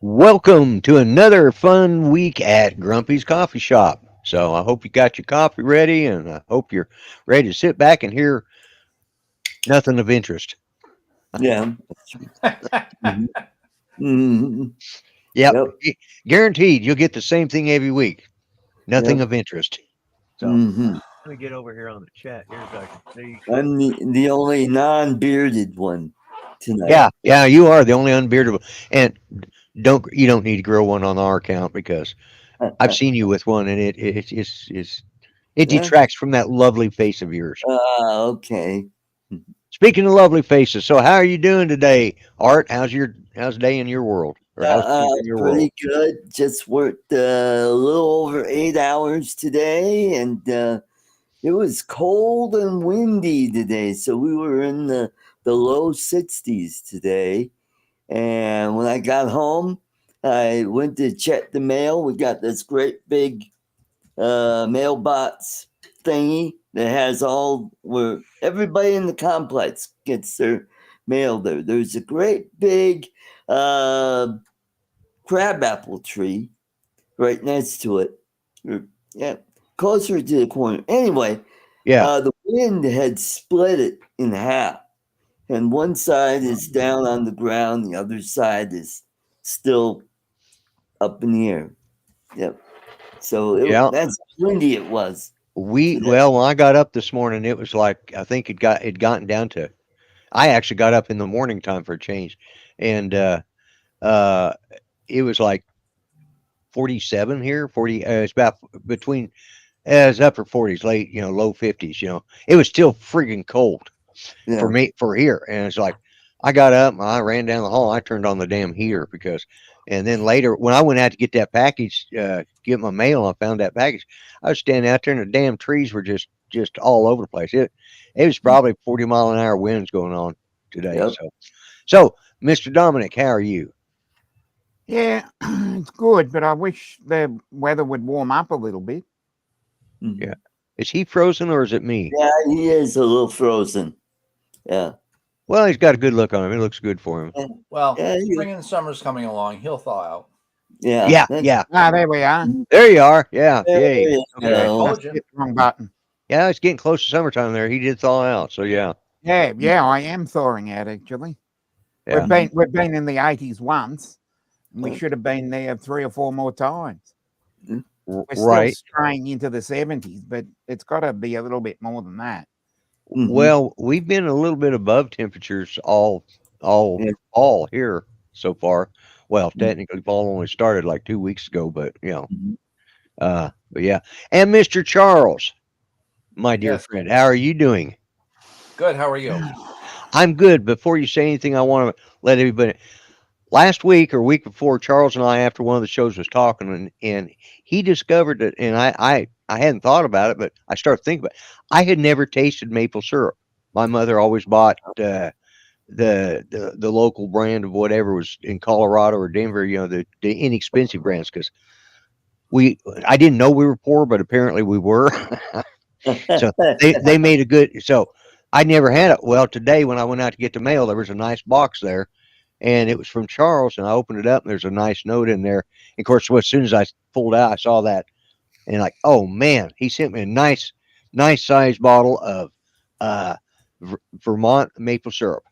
Welcome to another fun week at Grumpy's Coffee Shop. So I hope you got your coffee ready, and I hope you're ready to sit back and hear nothing of interest. Yeah. Mhm. Mhm. Yep, Yep. guaranteed you'll get the same thing every week. Nothing Yep. of interest. So hmm let me get over here on the chat here so I can see. I'm the only non-bearded one tonight. Yeah, you are the only unbeardable, and you don't need to grow one on our account because I've seen you with one, and it Yeah. detracts from that lovely face of yours. Okay. Speaking of lovely faces, so how are you doing today, Art? How's day in your world, or how's things in your world? Pretty good. Just worked a little over 8 hours today, and it was cold and windy today. So we were in the low 60s today. And when I got home, I went to check the mail. We got this great big mailbox thingy that has all where everybody in the complex gets their mail there. There's a great big uh, crabapple tree right next to it. Yeah, closer to the corner. Anyway, Yeah, the wind had split it in half, and one side is down on the ground, the other side is still up in the air. Yep. So yeah. that's how windy it was today. When I got up this morning, it was like I think it gotten down to. I actually got up in the morning time for a change, and uh, it was like 47 here. 40. It's about between. It's upper 40s, late low 50s. It was still freaking cold for Yeah. me for here, and it's like I got up, I ran down the hall, I turned on the damn heater because, and then later when I went out to get that package, get my mail, I found that package. I was standing out there, and the damn trees were just all over the place. It was probably 40-mile-an-hour winds going on today. Yep. So Mr. Dominic, how are you? Yeah, it's good, but I wish the weather would warm up a little bit. Yeah, Mhm. is he frozen or is it me? Yeah, he is a little frozen. Yeah. Well, he's got a good look on him. It looks good for him. Yeah. Well, Yeah. spring and summer's coming along. He'll thaw out. Yeah. Yeah, yeah. Ah, there we are. There you are. Yeah, There yay. you Okay. Yeah, go. must Told you. hit the wrong button. Yeah, it's getting close to summertime there. He did thaw out. So yeah, Yeah, I am thawing out actually. yeah. We've been in the 80s once, and we Uh, should have been there 3 or 4 more times. We're still Right. straying into the 70s, but it's got to be a little bit more than that. mhm. Well, we've been a little bit above temperatures all Yeah. all here so far. Well, Mhm. technically fall only started like 2 weeks ago, but Mhm. but yeah. And Mr. Charles, my dear Yes. friend, how are you doing? Good. How are you? I'm good. Before you say anything, I want to let everybody. Last week or week before, Charles and I, after one of the shows, was talking, and he discovered that, and I hadn't thought about it, but I started thinking about it. I had never tasted maple syrup. My mother always bought the local brand of whatever was in Colorado or Denver, the inexpensive brands, because we I didn't know we were poor, but apparently we were. So they made a good. So I never had it. Well, today when I went out to get the mail, there was a nice box there, and it was from Charles. And I opened it up, and there's a nice note in there. And of course, as soon as I pulled out, I saw that, and like, oh man, he sent me a nice size bottle of uh, Vermont maple syrup.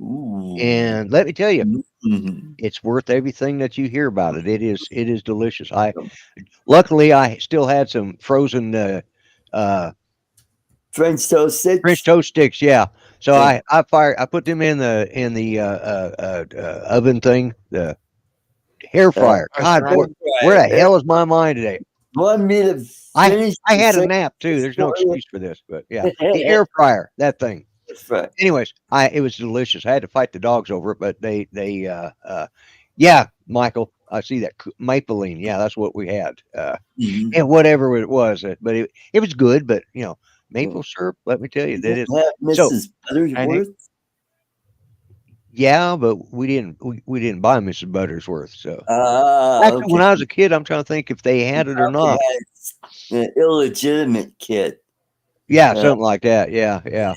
Ooh. And let me tell you, Mhm. it's worth everything that you hear about it. It is delicious. Luckily I still had some frozen uh, French toast French sticks. toast sticks. Yeah. So Yeah. I put them in the oven thing, the hair Uh, fryer. That's God, right. where the Air hell is my mind today? Want me to I finish I the had a same nap too. There's no story? excuse for this, but yeah, the air fryer, that thing. That's right. Anyways, I it was delicious. I had to fight the dogs over it, but yeah, Michael, I see that mapeline. Yeah, that's what we had. Mhm. And whatever it was, but it was good. But Yeah. maple syrup. Let me tell you You that is don't have so. Mrs. And it, Butterworth? Yeah, but we didn't buy Mrs. Buttersworth. So actually, Okay. when I was a kid, I'm trying to think if they You had it or probably not. had an illegitimate kid. Yeah, Uh, something like that. Yeah, yeah.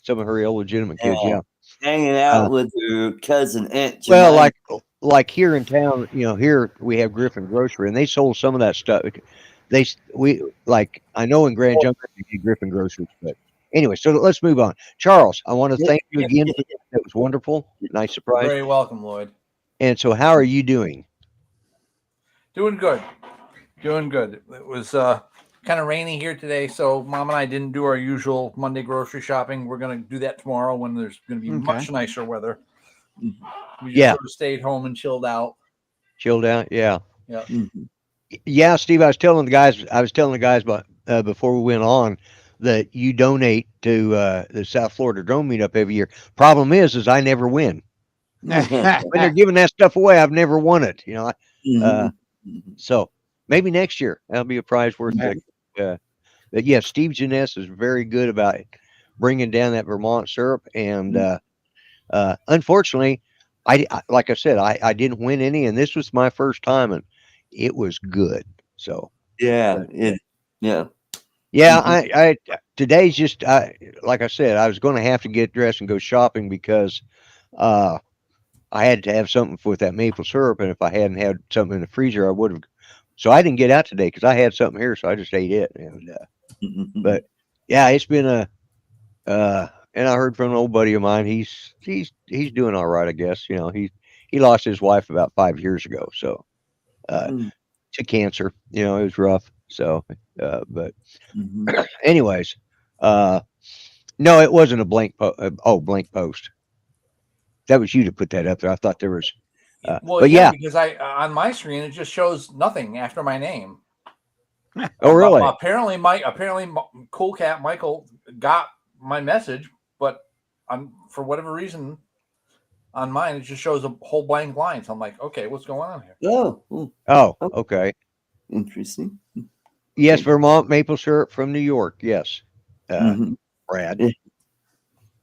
Some of her illegitimate kids. uh, Yeah. Hanging out Uh, with her cousin Aunt well, Jemima. like here in town, here we have Griffin Grocery, and they sold some of that stuff. We like I know in Grand Junction you get Griffin Groceries, but anyway, so let's move on. Charles, I want to thank you again. That was wonderful, nice You're surprise. very welcome, Lloyd. And so, how are you doing? Doing good. Doing good. It was kind of rainy here today, so Mom and I didn't do our usual Monday grocery shopping. We're going to do that tomorrow when there's going to be much nicer weather. We just sort of stayed home and chilled out. Chilled out, yeah. Yeah. Yeah, Steve. I was telling the guys. About before we went on that you donate to the South Florida Drone Meetup every year. Problem is I never win. When they're giving that stuff away, I've never won it. So maybe next year that'll be a prize worth it. But yeah, Steve Jeunesse is very good about bringing down that Vermont syrup, and unfortunately, like I said, I didn't win any, and this was my first time, and it was good. So yeah. I today's just like I said, I was going to have to get dressed and go shopping because I had to have something with that maple syrup, and if I hadn't had something in the freezer, I would have. So I didn't get out today because I had something here, so I just ate it. And but yeah, it's been and I heard from an old buddy of mine. He's doing all right, I guess. He lost his wife about 5 years ago, so to cancer. It was rough. So, but anyways, no, it wasn't a blank. Blank post. That was you to put that up there. I thought there was. But yeah, because I on my screen it just shows nothing after my name. Oh, really? Apparently, Cool Cat Michael got my message, but for whatever reason on mine it just shows a whole blank line. So I'm like, okay, what's going on here? Oh, okay. Interesting. Yes, Vermont maple syrup from New York. Yes, Brad.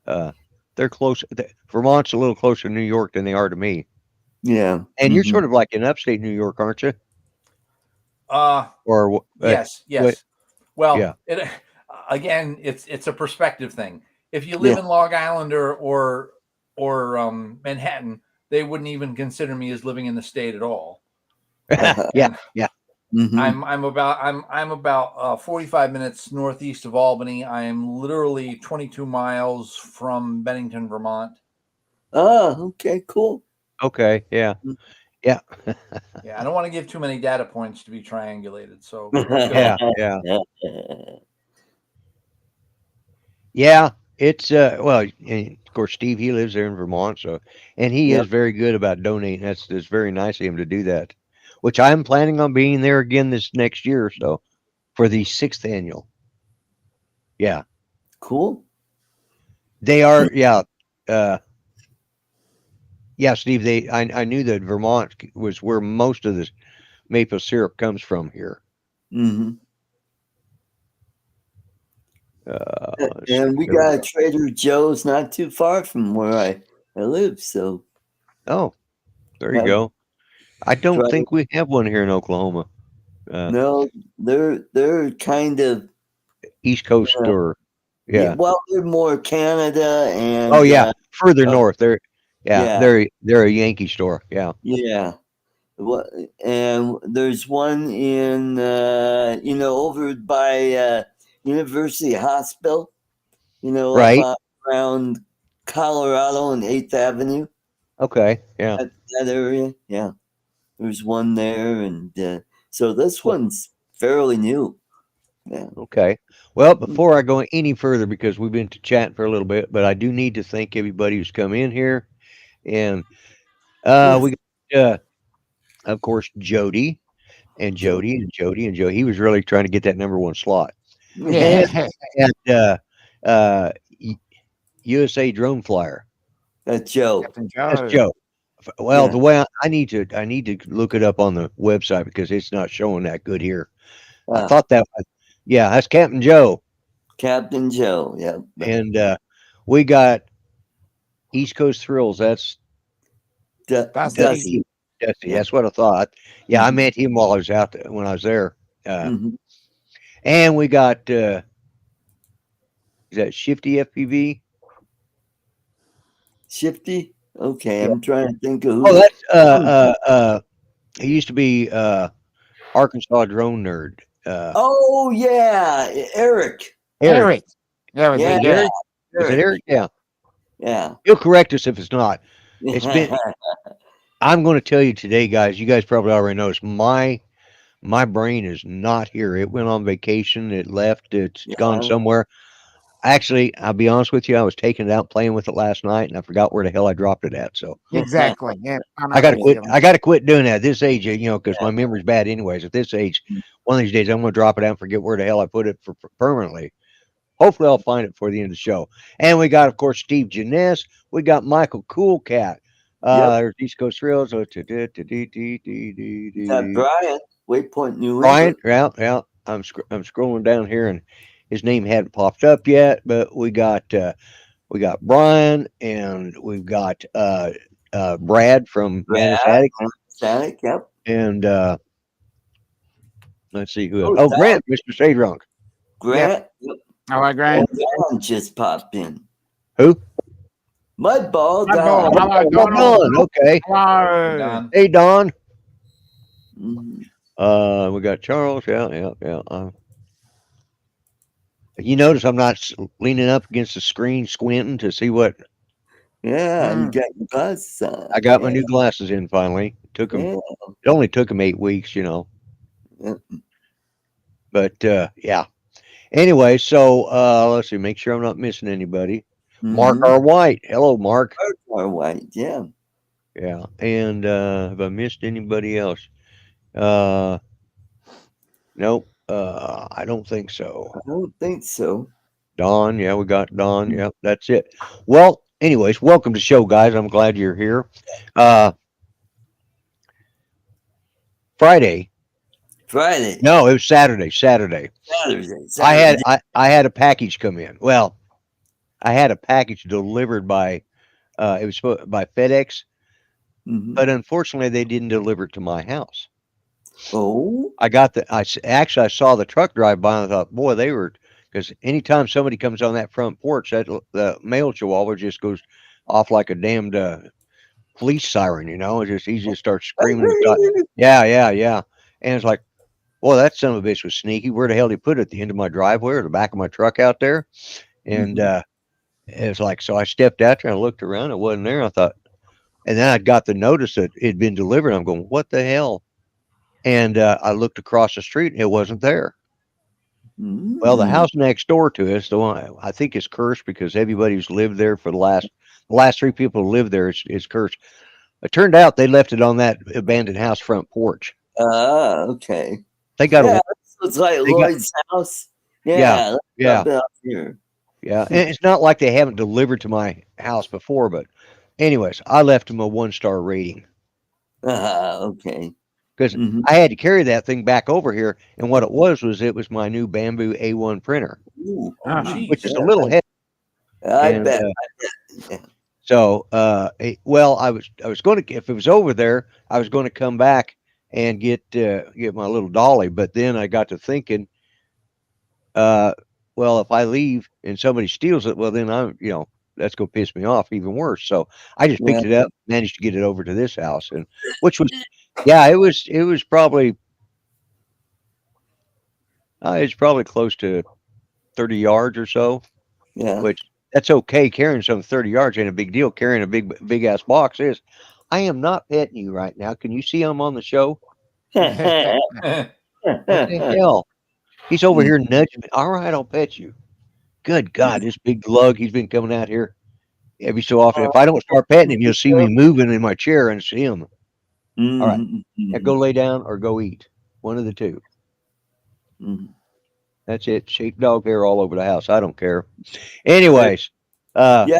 They're close. Vermont's a little closer to New York than they are to me. Yeah, and you're sort of like in upstate New York, aren't you? Or yes. What, Well, yeah. Again, it's a perspective thing. If you live in Long Island or Manhattan, they wouldn't even consider me as living in the state at all. Yeah. I'm about 45 minutes northeast of Albany. I am literally 22 miles from Bennington, Vermont. Oh, okay, cool. Okay, yeah. Yeah, I don't want to give too many data points to be triangulated. So yeah. It's well, and of course Steve, he lives there in Vermont, so and he is very good about donating. That's very nice of him to do that. Which I'm planning on being there again this next year, so for the 6th annual. Yeah. Cool. They are, yeah. Yeah, Steve, I knew that Vermont was where most of the maple syrup comes from here. And we got a Trader Joe's not too far from where I live, so. Oh, there you go. I don't think we have one here in Oklahoma. No, they're kind of East Coast or well, they're more Canada and further north. They're a Yankee store. Yeah. Yeah. And there's one in over by University Hospital, right up around Colorado and 8th Avenue. Okay, yeah. That area, yeah. There's one there, and so this one's fairly new. Yeah. Okay. Well, before I go any further, because we've been chatting for a little bit, but I do need to thank everybody who's come in here, and we got, of course, Jody. He was really trying to get that #1 slot. And USA Drone Flyer. That's Joe. That's Joe. Well, the way I need to look it up on the website because it's not showing that good here. I thought that that's Captain Joe. Captain Joe, yeah. And we got East Coast Thrills. That's Dusty. That's what I thought. Yeah, I met him while I was out there when I was there. And we got is that Shifty FPV? Shifty? Okay, Yeah. I'm trying to think of Oh, who. that's he used to be Arkansas drone nerd. Oh yeah, Eric. Eric. Eric. Yeah, was Yeah, it Is it Eric? Eric? Is it Eric? Yeah. Yeah. He'll correct us if it's not. It's been. I'm going to tell you today, guys. You guys probably already noticed my brain is not here. It went on vacation. It left. It's gone Yeah. somewhere. Actually, I'll be honest with you. I was taking it out playing with it last night, and I forgot where the hell I dropped it at. So Exactly. Yeah, I I know got to that quit. feeling. I got to quit doing that at this age. Because my memory's bad anyways. At this age, one of these days I'm going to drop it out and forget where the hell I put it for permanently. Hopefully, I'll find it before the end of the show. And we got, of course, Steve Janess. We got Michael Coolcat. Yep. There's East Coast Thrills. Got Brian, Waypoint, New Brian, England. yeah. I'm scrolling down here, and his name hadn't popped up yet, but we got Brian, and we've got Brad from Brad, Manisatic, Static. Yep. and let's see who else. Oh, Oh, Don, Grant, Mr. Stay Drunk. Grant. Yep. All right, And Grant. Don just popped in. Who? Mudball Mudball. Don. Hello, Oh, Donald. Don. Okay. Hello. Don. Hey, Don. Mhm. We got Charles. Yeah. You notice I'm not leaning up against the screen, squinting to see what. Yeah, you Mm. got your glasses on. I got my Yeah. new glasses in finally. Took them. Yeah. It only took them 8 weeks, Yeah. But yeah. Anyway, so let's see. Make sure I'm not missing anybody. Mark Mhm. R. White. Hello, Mark. Or white. Yeah. Yeah. And have I missed anybody else? Uh, nope. I don't think so. I don't think so. Don. Yeah, we got Don. Yeah, that's it. Well, anyways, welcome to the show, guys. I'm glad you're here. Friday. Friday. No, it was Saturday. Saturday. Saturday. I had a package come in. Well, I had a package delivered by it was by FedEx, Mhm. but unfortunately they didn't deliver it to my house. Oh. Actually I saw the truck drive by and I thought, boy, they were, because anytime somebody comes on that front porch, that the male chihuahua just goes off like a damned police siren. He just starts screaming and stuff. Yeah. And it's like, boy, that son of a bitch was sneaky. Where the hell did he put it? At the end of my driveway or the back of my truck out there? And Mhm. it was like, so I stepped out there and I looked around. It wasn't there. I thought, and then I got the notice that it had been delivered. I'm going, what the hell? And I looked across the street and it wasn't there. Well, the Mm. house next door to us, the one I think is cursed because everybody who's lived there for the last three people who lived there is cursed. It turned out they left it on that abandoned house front porch. Okay. They got Yeah, a it's like they got Lloyd's house. yeah Yeah, yeah up out here. yeah. And it's not like they haven't delivered to my house before, but anyways, I left them a 1-star rating Okay. because Mhm. I had to carry that thing back over here, and what it was my new bamboo A1 printer, Ooh, Oh, Uh-huh. which geez. is a little heavy. I And bet. Yeah. so, well, I was going to, if it was over there, I was going to come back and get my little dolly, but then I got to thinking, uh, well, if I leave and somebody steals it, well, then that's going to piss me off even worse. So I just Yeah. picked it up, managed to get it over to this house, and which was, yeah, it was probably it's probably close to 30 yards or so, Yeah. which that's okay. Carrying some 30 yards ain't a big deal. Carrying a big ass box is. I am not petting you right now. Can you see I'm on the show? What the hell? He's over here nudging me. All right, I'll pet you. Good God, this big lug. He's been coming out here every so often. If I don't start petting him, you'll see me moving in my chair and it's him. All right, now go lay down or go eat. One of the two. Mhm. That's it. Sheepdog hair all over the house. I don't care. Anyways, Yeah. You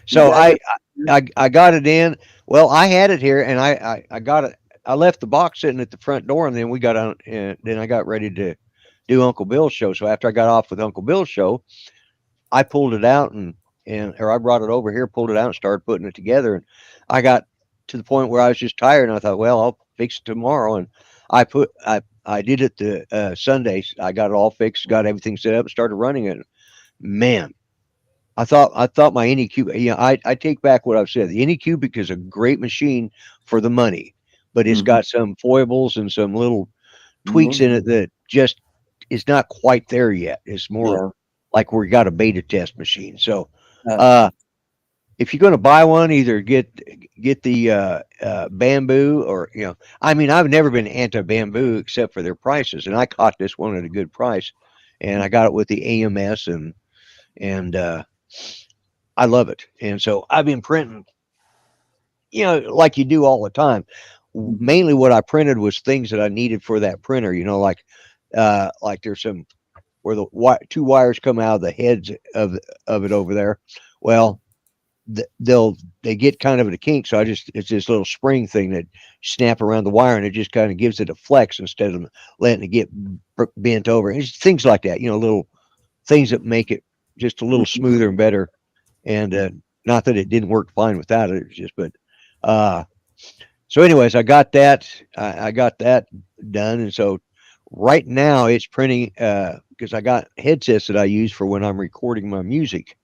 so got I, it. I got it in. Well, I had it here, and I got it. I left the box sitting at the front door, and then we got on. And then I got ready to do Uncle Bill's show. So after I got off with Uncle Bill's show, I pulled it out or I brought it over here, pulled it out, and started putting it together. And I got to the point where I was just tired, and I thought, well, I'll fix it tomorrow. And I did it the Sunday. I got it all fixed, got everything set up, and started running it. Man, I thought my Anycubic, I take back what I've said. The Anycubic is a great machine for the money, but it's Mhm. got some foibles and some little tweaks in Mhm. it that just is not quite there yet. It's more Yeah. like we got a beta test machine. So, Uh, uh, if you're going to buy one, either get the bamboo, or I mean, I've never been anti bamboo except for their prices, and I caught this one at a good price, and I got it with the AMS, and I love it. And so I've been printing, like you do all the time. Mhm. Mainly, what I printed was things that I needed for that printer. Like there's some where the two wires come out of the heads of it over there. Well, they get kind of at a kink, so it's this little spring thing that snap around the wire, and it just kind of gives it a flex instead of letting it get bent over. It's things like that, little things that make it just a little smoother and better. And not that it didn't work fine without it. It's just, but uh, so, anyways, I got that. I got that done, and so right now it's printing because I got headsets that I use for when I'm recording my music.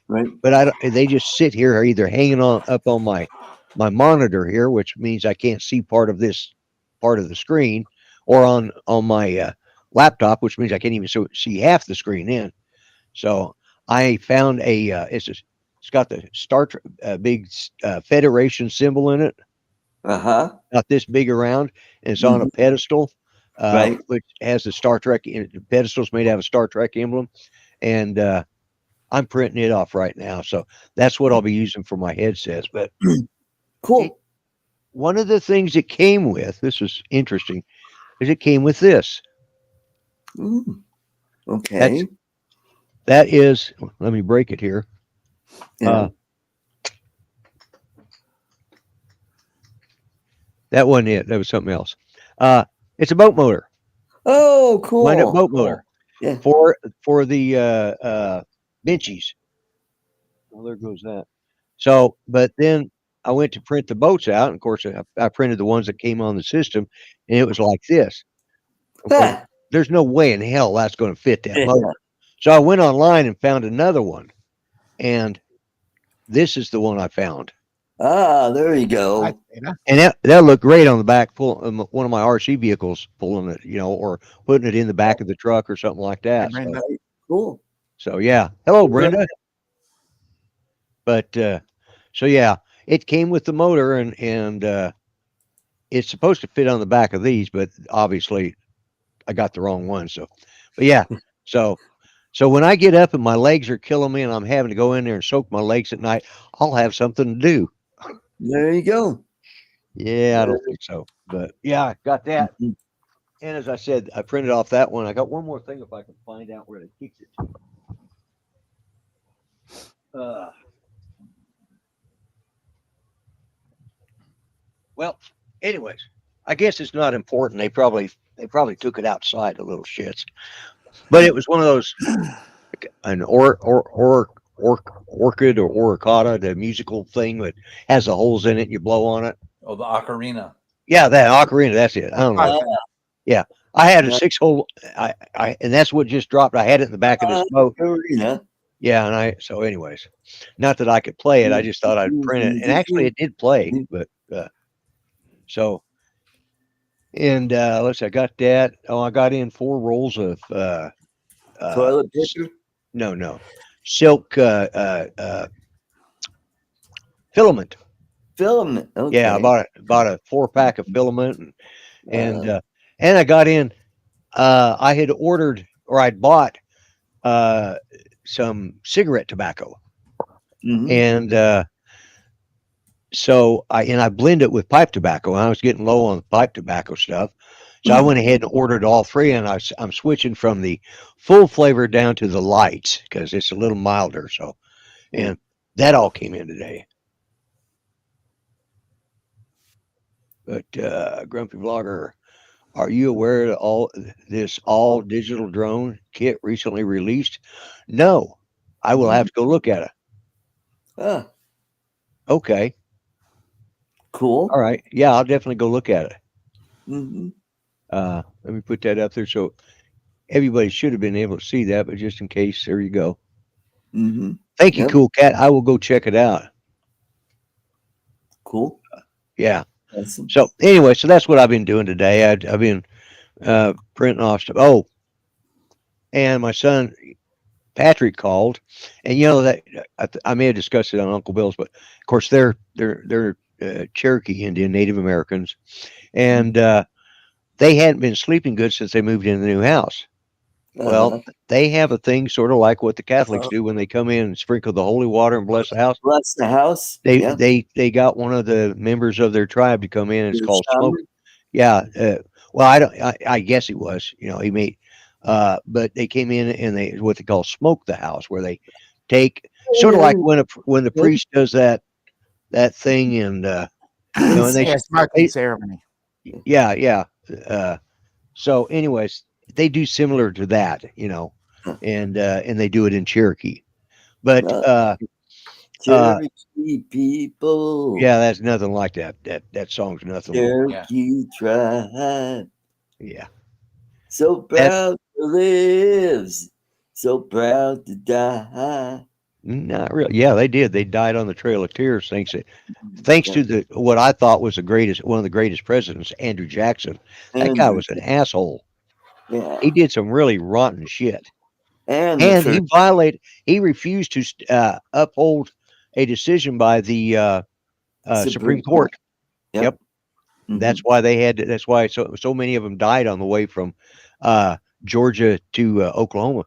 Right. But they just sit here, either hanging on up on my monitor here, which means I can't see part of this part of the screen, or on my laptop, which means I can't even see half the screen in. So I found it's got the big Federation symbol in it, Uh-huh. not this big around, and it's on a Mhm. pedestal, Right. which has the Star Trek. The pedestal's made out of a Star Trek emblem, and I'm printing it off right now. So that's what I'll be using for my headsets. But it, Cool. one of the things it came with, this was interesting, is it came with this. Mm. That's Okay. that is. Let me break it here. Yeah. Uh, that wasn't it. That was something else. It's a boat motor, Oh, wind up cool. boat Cool. motor Yeah. for the benchies. Well, there goes that. So, but then I went to print the boats out, and of course, I printed the ones that came on the system, and it was like this. Of course, Ha! there's no way in hell that's going to fit that Yeah. motor. So I went online and found another one, and this is the one I found, Ah, there you Right, go. Peter. and that looked great on the back, one of my RC vehicles, pulling it, or putting it in the back of the truck or something like Hey, that. So, Brenda. Right. Cool. yeah. Hello, Right. Brenda. But so yeah, it came with the motor, and it's supposed to fit on the back of these, but obviously I got the wrong one. So, but yeah, so when I get up and my legs are killing me and I'm having to go in there and soak my legs at night, I'll have something to do. There you go. Yeah, I don't think so, but yeah, I got that. Mhm. And as I said, I printed off that one. I got one more thing if I can find out where they kicked it to. Well, anyways, I guess it's not important. They probably took it outside, the little shits. But it was one of those, an orchid or oricata, the musical thing that has the holes in it. And you blow on it. Oh, the ocarina. Yeah, that ocarina. That's it. I don't know. Right. Yeah, I had a Yeah. 6 hole. And that's what just dropped. I had it in the back of this boat. Arena. Yeah, so anyways, not that I could play it. I just thought I'd print it, and actually it did play. But so and let's see, I got that. Oh, I got in 4 rolls of uh, Toilet paper. no silk filament. Filament. Yeah, I Okay. bought a 4 pack of filament, and Uh, uh, and I got in. I had ordered, or I'd bought uh, some cigarette tobacco, mhm. and so I blend it with pipe tobacco. And I was getting low on the pipe tobacco stuff, so I went ahead and ordered all 3. And I'm switching from the full flavor down to the lights because it's a little milder. So, Yeah. and that all came in today. But Grumpy Vlogger, are you aware that all digital drone kit recently released? No, I will have to go look at it. Ah, Okay, cool. all right, yeah, I'll definitely go look at it. Mhm. Let me put that up there so everybody should have been able to see that, but just in case, there you go. Mm-hmm. Thank you, Yep. Cool Cat. I will go check it out. Cool. Yeah. Awesome. So anyway, so that's what I've been doing today. I've been printing off stuff. Oh, and my son Patrick called, and you know that I may have discussed it on Uncle Bill's, but of course they're Cherokee Indian Native Americans, and they hadn't been sleeping good since they moved into the new house. Well, Uh-huh. they have a thing sort of like what the Catholics do when they come in and sprinkle the holy water and bless the house. Bless the house. They Yeah. they they got one of the members of their tribe to come in. It's The called smoke. shaman. Yeah. Well, I don't. I guess he was. You know, he made. But they came in and they what they call smoke the house, where they take sort of like when the priest does that thing, and you know, and Yeah, smoking they ceremony. yeah. So, anyways, they do similar to that, you know, and they do it in Cherokee. But uh, Cherokee people. yeah, that's nothing like that. That song's nothing. Yeah. Cherokee tribe. Yeah, So that proud to live. So proud to die. not really. Yeah, they did. They died on the Trail of Tears. Thanks Yeah. to the what I thought was one of the greatest presidents, Andrew Jackson. That guy Andrew. was an asshole. He Yeah. did some really rotten shit, And the and first he refused to uphold a decision by the Supreme Supreme Court. Court. Yep. Yep. That's why that's why so many of them died on the way from Georgia to Oklahoma.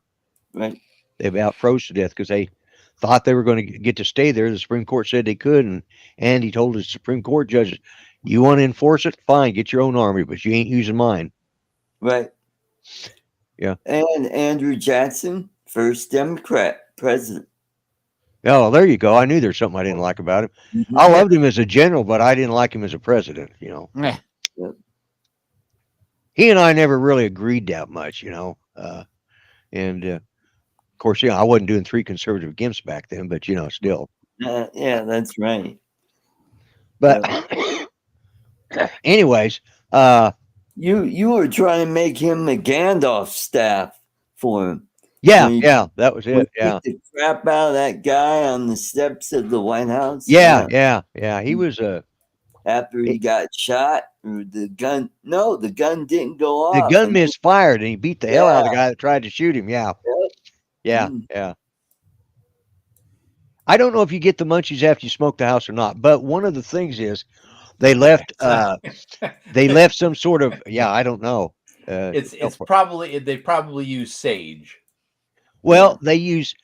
Right. They about froze to death because they thought they were going to get to stay there. The Supreme Court said they could, and he told the Supreme Court judges, "You want to enforce it? Fine, get your own army, but you ain't using mine." Right. Yeah. And Andrew Jackson, first Democrat president. Oh, there you go. I knew there's something I didn't like about him. I Yeah. loved him as a general, but I didn't like him as a president. You know, Yeah. Yep. he and I never really agreed that much. You know, and of course, I wasn't doing three conservative gimps back then, but you know, still. Yeah, that's right. But anyways, You were trying to make him a Gandalf staff for him. yeah, When you, yeah, that was when it. you Yeah, beat the crap out of that guy on the steps of the White House. yeah. He was After he got shot, or the gun. No, the gun didn't go the off. gun misfired, and he beat the hell out of the guy that tried to shoot him. Yeah, yeah, Mm. yeah. I don't know if you get the munchies after you smoke the house or not, but one of the things is they left they left some sort of I don't know. It's probably they probably use sage. Well, they use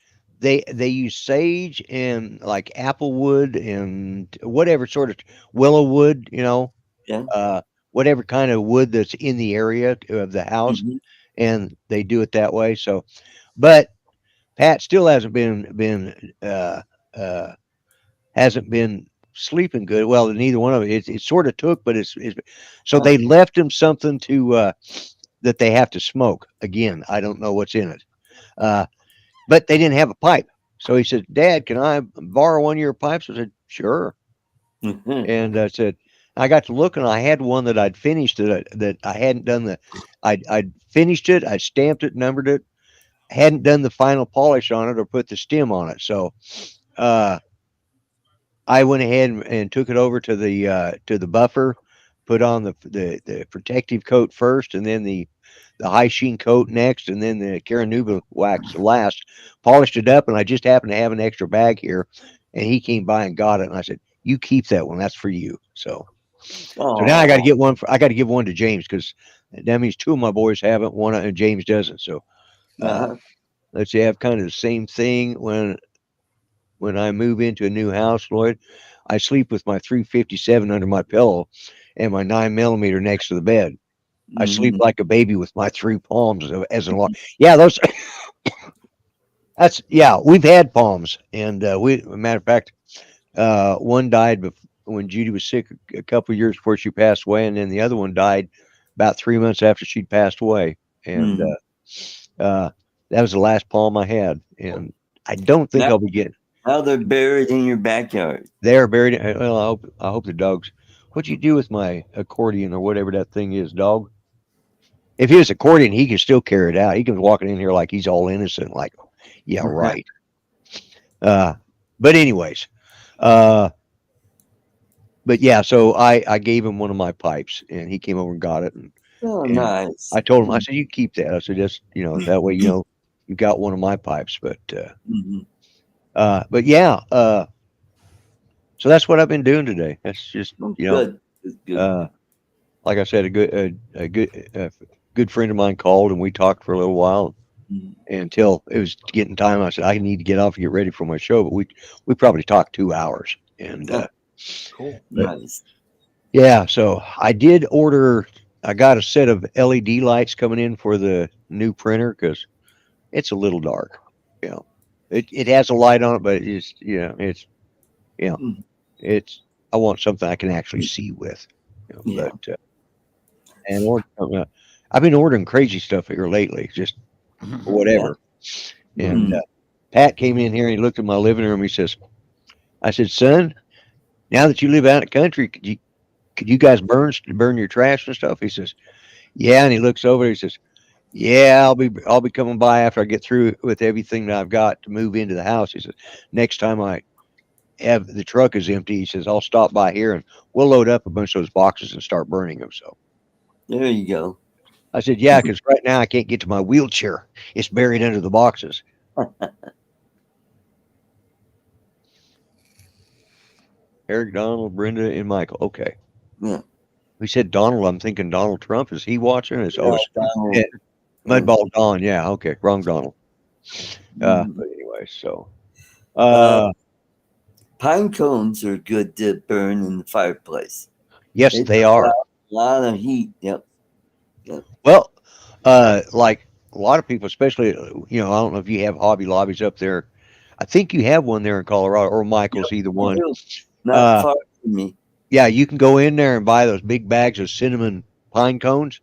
sage and like apple wood and whatever sort of willow wood, you know, Yeah. whatever kind of wood that's in the area of the house, Mhm. and they do it that way. So, but Pat still uh, hasn't been sleeping good. Well, neither one of it. It sort of took, but it's so they left him something to that they have to smoke again. I don't know what's in it. But they didn't have a pipe. So he said, "Dad, can I borrow one of your pipes?" I said, "Sure." And I said, I got to look, and I had one that I'd finished that I hadn't done I'd finished it, I stamped it, numbered it, hadn't done the final polish on it or put the stem on it. So uh, I went ahead and took it over to the buffer, put on the protective coat first, and then the high sheen coat next, and then the Caranuba wax last. Polished it up, and I just happened to have an extra bag here, and he came by and got it, and I said, "You keep that one. That's for you." So now I got to get one. I got to give one to James because that means two of my boys have it, one and James doesn't. So let's say I have kind of the same thing when I move into a new house, Lloyd. I sleep with my 357 under my pillow and my 9mm next to the bed. I sleep like a baby with my three palms as an alarm. Yeah, those. We've had palms, and matter of fact, one died when Judy was sick a couple of years before she passed away, and then the other one died about 3 months after she'd passed away, and that was the last palm I had, and I don't think I'll be getting. Now they're buried in your backyard. They're buried. Well, I hope the dogs. What'd you do with my accordion or whatever that thing is, dog? If he was accordion, he can still carry it out. He comes walking in here like he's all innocent, like, yeah, right. Uh, but anyways, uh, but yeah, so I gave him one of my pipes, and he came over and got it, Oh, and nice. I told him, I said, "You keep that." I said, "Just that way, you got one of my pipes." Mhm. But yeah, so that's what I've been doing today. That's just Oh, good. Good. Good. uh, like I said, a good friend of mine called, and we talked for a little while. Mhm. Until it was getting time, I said I need to get off and get ready for my show. But we probably talked 2 hours, and Huh, Cool. but nice. yeah. So I did order. I got a set of LED lights coming in for the new printer because it's a little dark. You know, it has a light on it, but it's you know Mm, it's I want something I can actually see with. yeah. But and I've been ordering crazy stuff here lately, just Yeah. whatever. And Mm. Pat came in here and he looked at my living room. He says, "I said, son, now that you live out in the country, could you guys burn your trash and stuff?" He says, "Yeah." And he looks over. He says, "Yeah, I'll be coming by after I get through with everything that I've got to move into the house." He says, "Next time I have the truck is empty," he says, "I'll stop by here and we'll load up a bunch of those boxes and start burning them." So There you go. I said, "Yeah, because right now I can't get to my wheelchair. It's buried under the boxes." Eric, Donald, Brenda, and Michael. Okay. Yeah. We said Donald. I'm thinking Donald Trump. Is he watching? It's Donald. eh, Mudball Don. Yeah. Okay. Wrong Donald. Mm. But anyway, so Uh, uh, pine cones are good to burn in the fireplace. yes, They they put are. out a lot of heat. Yep. Yep. Well, like a lot of people, especially I don't know if you have Hobby Lobbies up there. I think you have one there in Colorado, or Yep. Michael's, either I one. do. Not Uh, far from me. yeah, you can go in there and buy those big bags of cinnamon pine cones.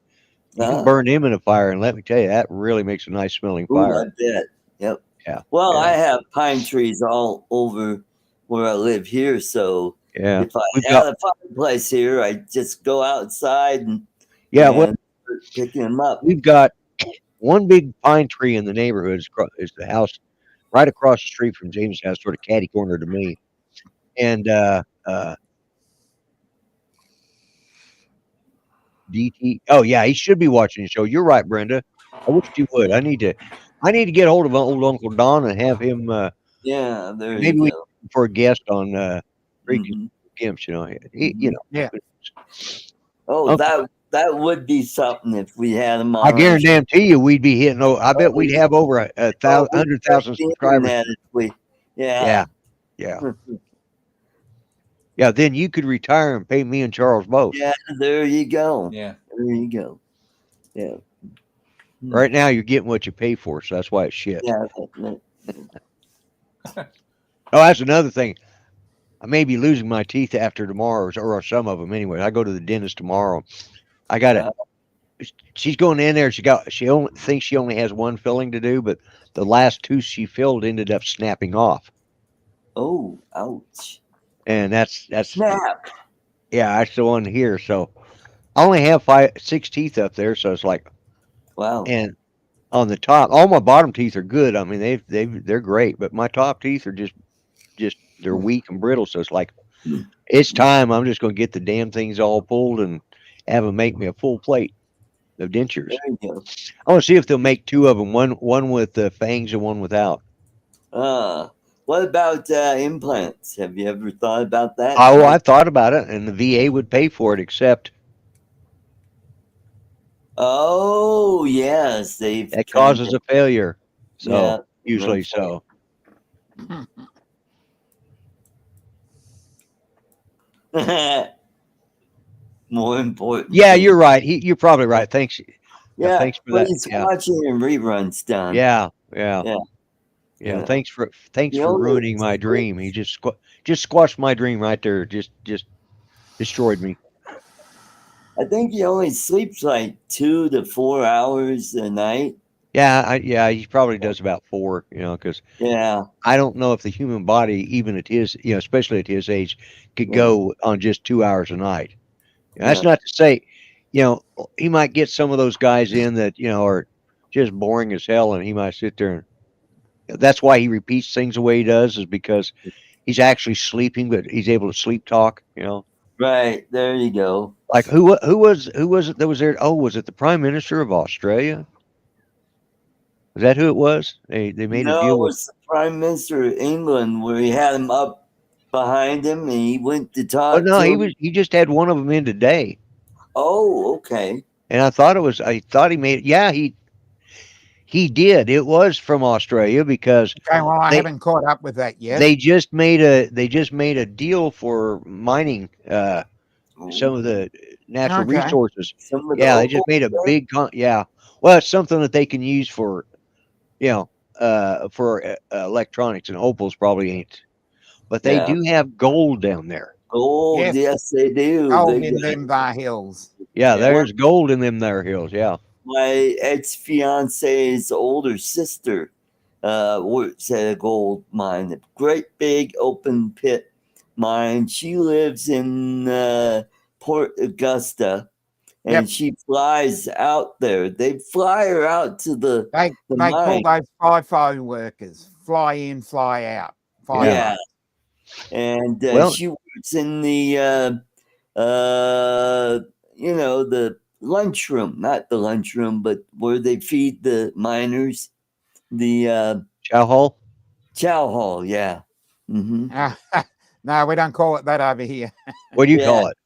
You can Uh, burn them in a fire, and let me tell you, that really makes a nice smelling ooh, fire. I bet. Yep. Yeah, Well, I yeah, have pine trees all over where I live here. So yeah. if I We've had got a fireplace here, I'd just go outside yeah. Well, and start picking them up. we've got one big pine tree in the neighborhood is the house right across the street from James' house, sort of catty corner to me. And DT. Oh yeah, he should be watching the show. You're right, Brenda. I wish you would. I need to get hold of old Uncle Don and have him. Yeah, there you Maybe we go. for a guest on Freaking Hmm. Gimps. Hmm. Yeah. Oh, Uncle. that would be something if we had him I on our show. guarantee you, we'd be hitting. Oh, I bet Oh, we'd have over a oh, thousand, we'd hundred break thousand the subscribers. internet if we, Yeah, yeah. yeah, yeah. Then you could retire and pay me and Charles both. Yeah, there you go. Yeah. There you go. Yeah. Hmm. Right now, you're getting what you pay for, so that's why it's shit. Yeah. Oh, that's another thing. I may be losing my teeth after tomorrow, or some of them anyway. I go to the dentist tomorrow. I got it. Uh, She's going in there. She only thinks she only has one filling to do, but the last two she filled ended up snapping off, oh, ouch. and that's Snap. yeah, that's the one here. So I only have six teeth up there, so it's like, Wow. and on the top, all my bottom teeth are good. I mean, they're great, but my top teeth are just they're weak and brittle. So it's like it's time. I'm just going to get the damn things all pulled and have them make me a full plate of dentures. There you go. I want to see if they'll make two of them, one with fangs and one without. Uh, what about implants? Have you ever thought about that? Oh, I thought about it, and the VA would pay for it, except Oh, yes, they've that kind causes of, a failure. yeah, So usually, so more important yeah, thing. you're right. You're probably right. Thanks. Yeah, Yeah, thanks for but that. he's Yeah, watching in reruns, Don. yeah, yeah, Yeah, yeah. yeah. Thanks He for only ruining my dream. He sleeps, just squashed my dream right there. Just destroyed me. I think he only sleeps like 2 to 4 hours a night. Yeah, he probably does about four. Because Yeah, I don't know if the human body, even at his, especially at his age, could yeah, go on just 2 hours a night. That's yeah. not to say, he might get some of those guys in that, are just boring as hell, and he might sit there and That's why he repeats things the way he does, is because he's actually sleeping, but he's able to sleep talk. Right. There you go. Like who was it that was there? Oh, was it the Prime Minister of Australia? Was that who it was? They made a No, deal it with. was the Prime Minister of England where he had him up behind him and he went to Oh talk no, to him. he just had one of them in today, Oh, okay. and I thought he made. Yeah, he did. It was from Australia because Okay, well, I they haven't caught up with that yet. they just made a deal for mining some Ooh, of the natural Okay. resources. some of the Yeah, they just opal made a there? big yeah. Well, it's something that they can use you know for electronics, and opals probably ain't. But they Yeah. do have gold down there. Gold, Yes, yes, they do. gold They in got them there hills. Yeah, one there's gold in them there hills. Yeah. my ex fiance's older sister works at a gold mine, a great big open pit mine. She lives in Port Augusta, Yep. and she flies out there. They fly her out to the They call mine. those FIFO workers fly in, fly out. Yeah. Yeah, FIFO. and Well, she works in the the lunchroom, not the lunchroom, but where they feed the miners, the Chow Hall. chow hall. Yeah. Mm-hmm. No, we don't call it that over here. What do you Yeah. call it?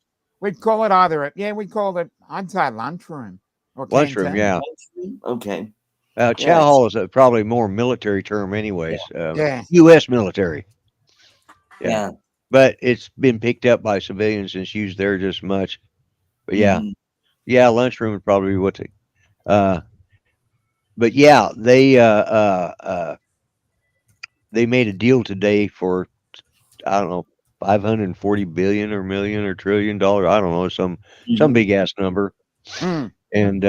We'd call it either, we call it, I'd say lunchroom or Lunchroom. canteen. Yeah. Okay. Chow Yeah. Hall is probably more military term, anyways. Yeah. U.S. military. Yeah. Yeah. But it's been picked up by civilians and it's used there just much. But yeah, Mhm. yeah, lunchroom would probably be what they. Uh, but yeah, they made a deal today for, I don't know, 540 billion or million or $1 trillion. I don't know, some Mhm. big ass number, Mm. and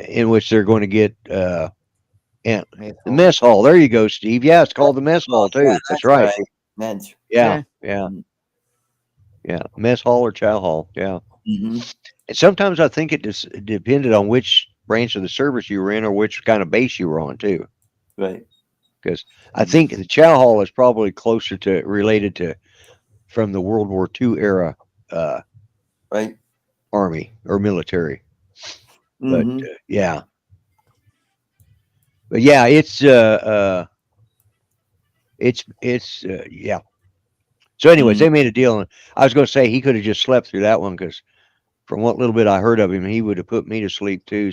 in which they're going to get and Yes, the mess hall. There you go, Steve. Yeah, it's called the mess hall Yeah, too. That's that's right. right. That's Yeah, yeah. yeah, Mhm. yeah. Mess hall or chow hall. Yeah. Mhm. And sometimes I think it just depended on which branch of the service you were in or which kind of base you were on too. Right. Because I think the chow hall is probably closer to related to from the World War II era uh, Right. army or military. But Mhm. yeah, but yeah, it's yeah. So, anyways, Mhm. they made a deal, and I was going to say he could have just slept through that one because from what little bit I heard of him, he would have put me to sleep too.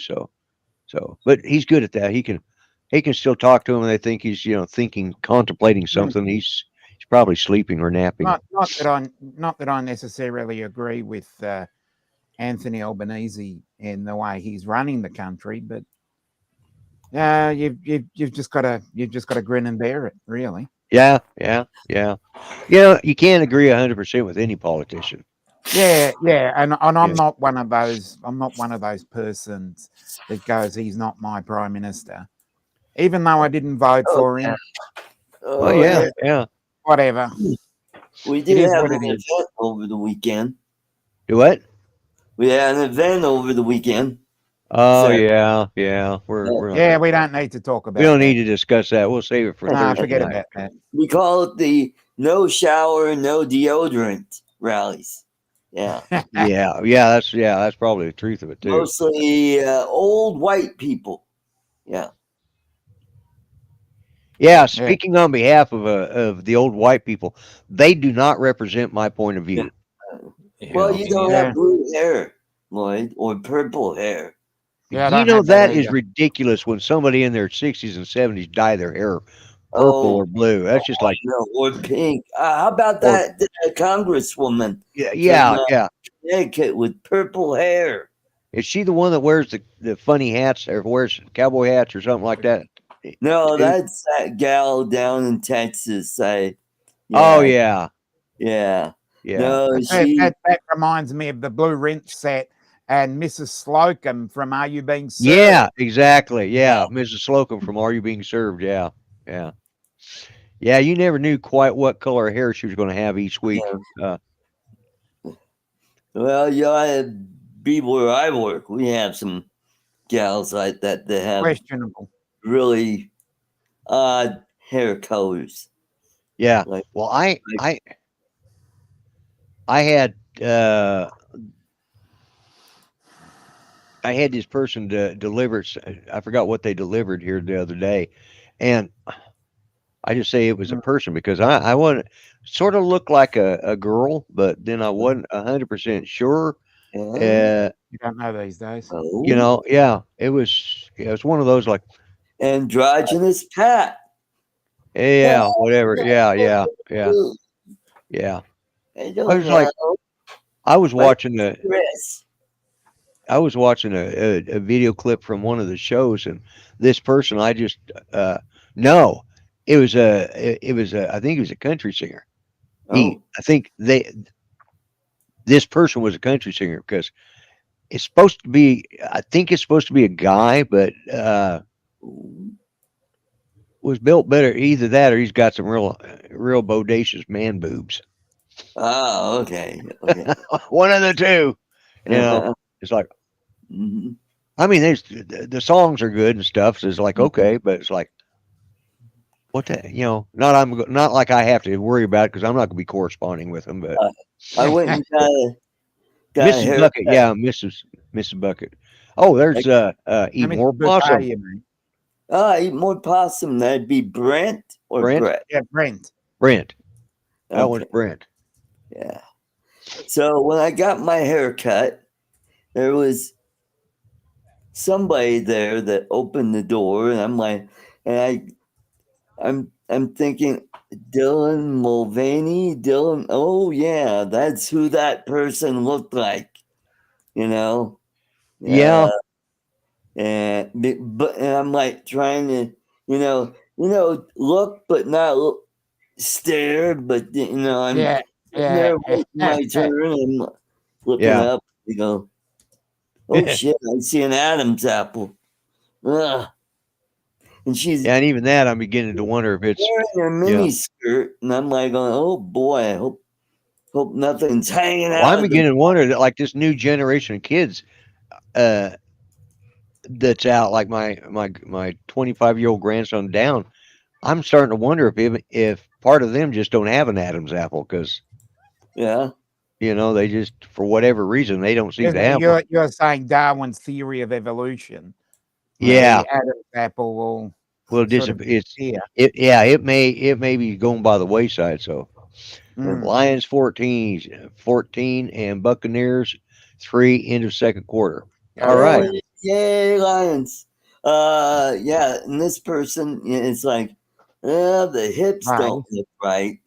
But he's good at that. He can still talk to him, and they think he's thinking, contemplating Mm. something. He's probably sleeping or napping. Not that I necessarily agree with Anthony Albanese in the way he's running the country, but you've just got to grin and bear it, really. Yeah, yeah, yeah. You can't agree 100% with any politician. Yeah, and Yeah. I'm not one of those. I'm not one of those persons that goes, "He's not my prime minister," even though I didn't vote Oh, for yeah. him. Well, Oh, yeah, yeah. yeah. Whatever. We It did is have what an it is. event over the weekend. Do what? We had an event over the weekend. Oh, So, yeah, yeah. Yeah, we don't need to talk We about don't need that. to discuss that. We'll save it for Nah, Thursday forget night. about that. we call it the no shower, no deodorant rallies. Yeah. Yeah, that's probably the truth of it too. Mostly old white people. Yeah. Yeah, Yeah. speaking on behalf of the old white people, they do not represent my point of view. Well, know. you Me don't neither. Yeah. have blue hair, Lloyd, or purple hair. Yeah, I You don't know have that that is either. ridiculous when somebody in their 60s and 70s dye their hair purple Oh, or blue. That's just like, no, or pink. How about or that congresswoman yeah, from yeah, yeah. Connecticut with purple hair? Is she the one that wears the funny hats or wears cowboy hats or something like that? No, Too? that's that gal down in Texas. Oh Yeah, yeah, yeah. yeah, No, That, she, that, that reminds me of the Blue Rinse set and Mrs. Slocum from Are You Being Served? yeah, exactly. yeah, Yeah, Mrs. Slocum from Are You Being Served? Yeah, yeah, yeah. You never knew quite what color of hair she was going to have each week. yeah. Well, you ought to be where I work. We have some gals like that that have Questionable. really odd hair colors. Yeah. Like, Well, I had I had this person deliver. I forgot what they delivered here the other day, and I just say it was a person because I wasn't sort of looked like a girl, but then I wasn't 100% sure. yeah. You don't know these days. You Oh, know, yeah, it was one of those like, androgynous Pat. yeah, whatever, yeah. I I don't was like, know. I was My watching a name's Chris. I was watching a video clip from one of the shows, and this person, I just no, it was a I think he was a country singer. Oh, I think this person was a country singer because it's supposed to be. I think it's supposed to be a guy, but was built better. Either that, or he's got some real bodacious man boobs. oh, okay, okay. One of the two. You know, it's like, Mhm. I mean, the songs are good and stuff. So it's like okay, but it's like what the not like I have to worry about it because I'm not going to be corresponding with them. But I went and got a Mrs. haircut. Bucket, yeah, Mrs. Bucket. Oh, there's Like, eat Mr. more Bouquet, possum, you mean? oh, I eat more possum. That'd be Brent or Brent. Brett. Yeah, Brent. Brent. That one's Okay, Brent. yeah. So when I got my hair cut, there was somebody there that opened the door, and I'm like, I'm thinking Dylan Mulvaney. Dylan. Oh yeah, that's who that person looked like. You know. Yeah, And I'm like trying to, look but not stare, but I'm Yeah, sitting there yeah. waiting my turn and looking yeah, up. You go, oh shit! I see an Adam's apple. Ugh. And she's yeah, and even that, I'm beginning to wonder if it's wearing her yeah. mini skirt, and I'm like, going, oh boy, I hope nothing's hanging Well, I'm out of the. beginning to wonder that like this new generation of kids uh that's out, like my 25-year-old grandson down. I'm starting to wonder if part of them just don't have an Adam's apple because Yeah. they just for whatever reason they don't seem to have one. You're saying Darwin's theory of evolution. Yeah, The Adam's apple will well, sort of disappear. it may be going by the wayside. So Mm. Lions 14 and Buccaneers 3 end of second quarter. All right. Lions. Yay, Lions. Yeah, and this person is like, the hips don't Right. look right,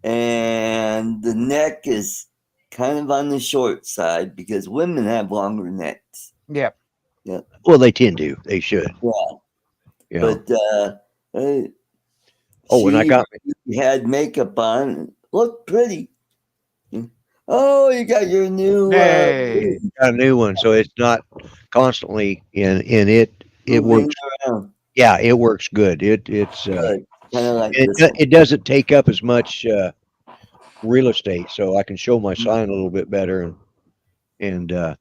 and the neck is kind of on the short side because women have longer necks. Yep. Yeah, Well, they tend to. They should. Yeah. but Oh, and I she got had makeup on, looked pretty. Oh, you got your new Hey. a new one, so it's not constantly in it. It moving works. around. Yeah, it works good. It's Good. Kind of like it, this one. it doesn't take up as much real estate, so I can show my sign a little bit better and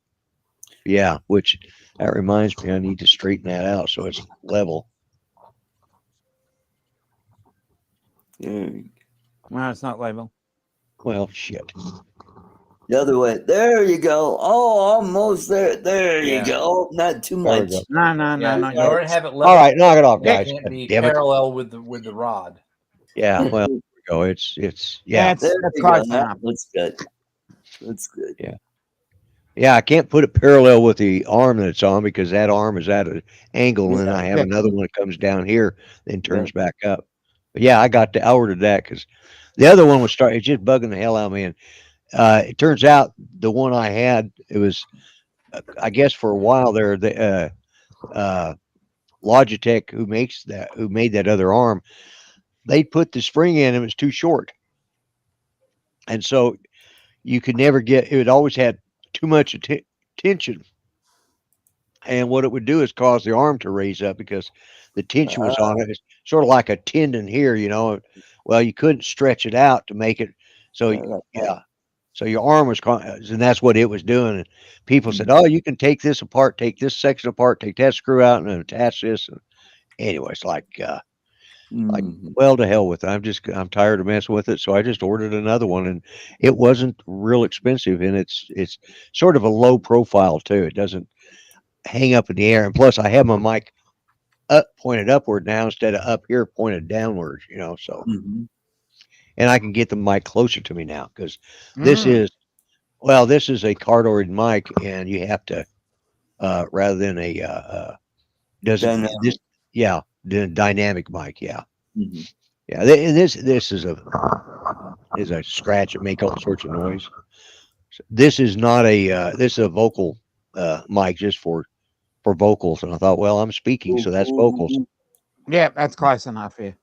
yeah, which that reminds me, I need to straighten that out so it's level. Well, it's not level. Well, shit. The other way. There you go. Oh, almost there. There you Yeah. go. Not too There we much. go. No, Yeah, not in order yet. to have it All level, right, knock it off, it guys. can't be Damn it. parallel with the rod. Yeah, well, there we go. It's yeah. That's There you close go. enough. That's good. That's good. Yeah, I can't put it parallel with the arm that it's on because that arm is at an angle, and I have Yeah. another one that comes down here, then turns back up. But yeah, I ordered that because the other one was it's just bugging the hell out of me. And it turns out the one I had, it was, I guess for a while there, the Logitech who made that other arm, they put the spring in and it was too short, and so you could never get. It always had too much tension. And what it would do is cause the arm to raise up because the tension was on it. It's sort of like a tendon here. Well, you couldn't stretch it out to make it. So, yeah. So your arm was, and that's what it was doing. And people said, oh, you can take this apart, take this section apart, take that screw out and attach this. And anyway, it's like, Like, Mhm. well, to hell with it. I'm tired of messing with it, so I just ordered another one, and it wasn't real expensive, and it's sort of a low profile too. It doesn't hang up in the air, and plus I have my mic up pointed upward now instead of up here pointed downwards. So Mhm. and I can get the mic closer to me now because this Mm. is well, this is a cardioid mic, and you have to rather than a doesn't Then, this yeah the dynamic mic mhm. yeah this is a scratch that make all sorts of noise. This is not a this is a vocal mic just for vocals, and I thought, well, I'm speaking, so that's vocals. Yeah, that's close enough here.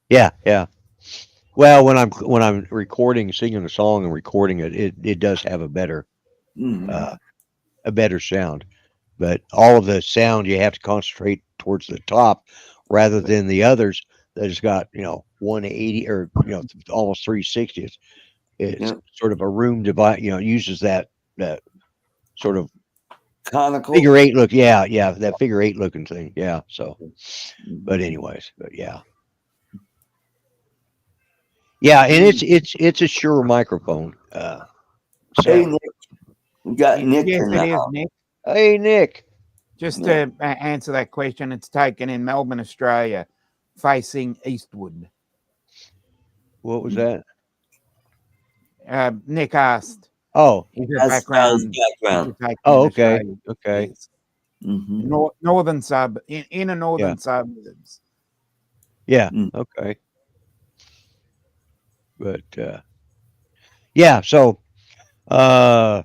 Yeah. Well, when I'm recording, singing a song and recording it, it does have Mhm. uh, a better sound. But all of the sound you have to concentrate towards the top rather than the others that has got 180 or almost 360. It's Yep. sort of a room divide. Uses that sort of Conical. figure eight look. Yeah, that figure eight looking thing. Yeah. So, but Mhm. anyways, but yeah, and Mhm. it's a Shure microphone. Hey, So Nick. We got Nick Yes, in it the is, house. Nick. hey Nick, Just Yeah. to answer that question, it's taken in Melbourne, Australia, facing eastward. what was that? Nick asked, Oh, is your That's about his background if background. you're taken oh, in okay, Australia? okay, Yes. Mhm. Northern inner yeah, northern suburbs. yeah, Mm. okay, but yeah. So uh,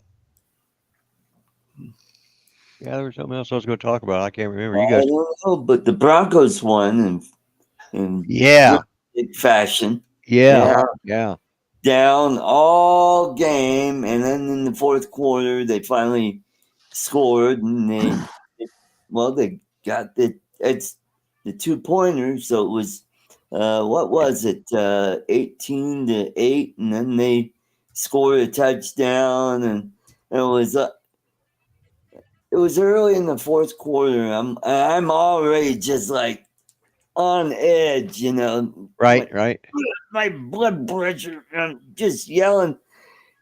yeah, there was something else I was going to talk about. I can't remember. You I guys, don't know, but the Broncos won in yeah, dramatic fashion. yeah, Yeah. yeah, Down all game, and then in the fourth quarter, they finally scored, and they got it's the 2-pointer, so it was what was it 18-8, and then they scored a touchdown, and it was early in the fourth quarter. I'm already just like on edge, right, right. my blood pressure. I'm just yelling.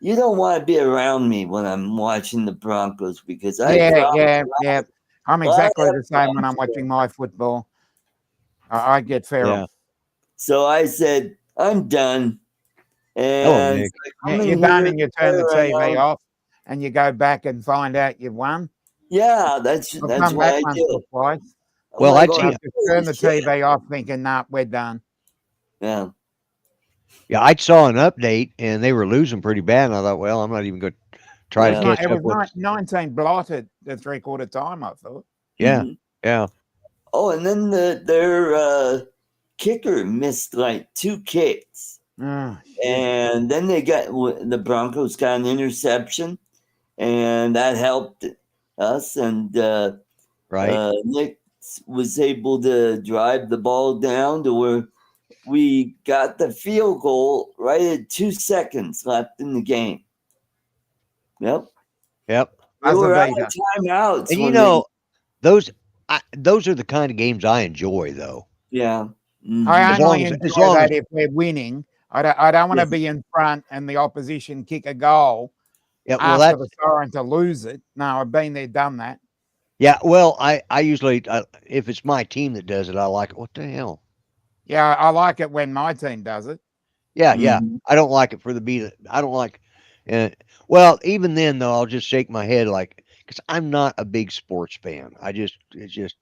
You don't want to be around me when I'm watching the Broncos because I Yeah, promise yeah. I'm I exactly have the same when I'm promised. watching my football. I get feral. Yeah. So I said, I'm done. Hello, And Nick. so I come You're in done here, and you play turn the TV around. off and you go back and find out you've won. Yeah, that's I've that's done what that I once or did. twice. I'm Well, like, I'd oh, seen I've just holy turned the shit. TV off thinking, nah, we're done. Yeah. yeah, I saw an update and they were losing pretty bad, and I thought, well, I'm not even going to try to It Yeah. was, catch it up was with. 19 blotted the 3/4 time, I thought. Yeah, hmm yeah, Oh, and then their kicker missed like 2 kicks. Oh, shit. And then the Broncos got an interception, and that helped us. And right. Nick was able to drive the ball down to where we got the field goal right at 2 seconds left in the game. Yep, Yep. they Buzzer were out beater. of timeouts And when they. those those are the kind of games I enjoy, though. Yeah. I As Mm-hmm. long only as enjoy that as if we're winning. I don't want Yeah. to be in front and the opposition kick a goal yeah. Well, after that's the siren to lose it. No, I've been there, done that. yeah. Well, I usually if it's my team that does it, I like it. What the hell? Yeah, I like it when my team does it. Yeah. Mm-hmm. I don't like it for the beat. I don't like. Uh, well, even then though, I'll just shake my head like because I'm not a big sports fan. It's just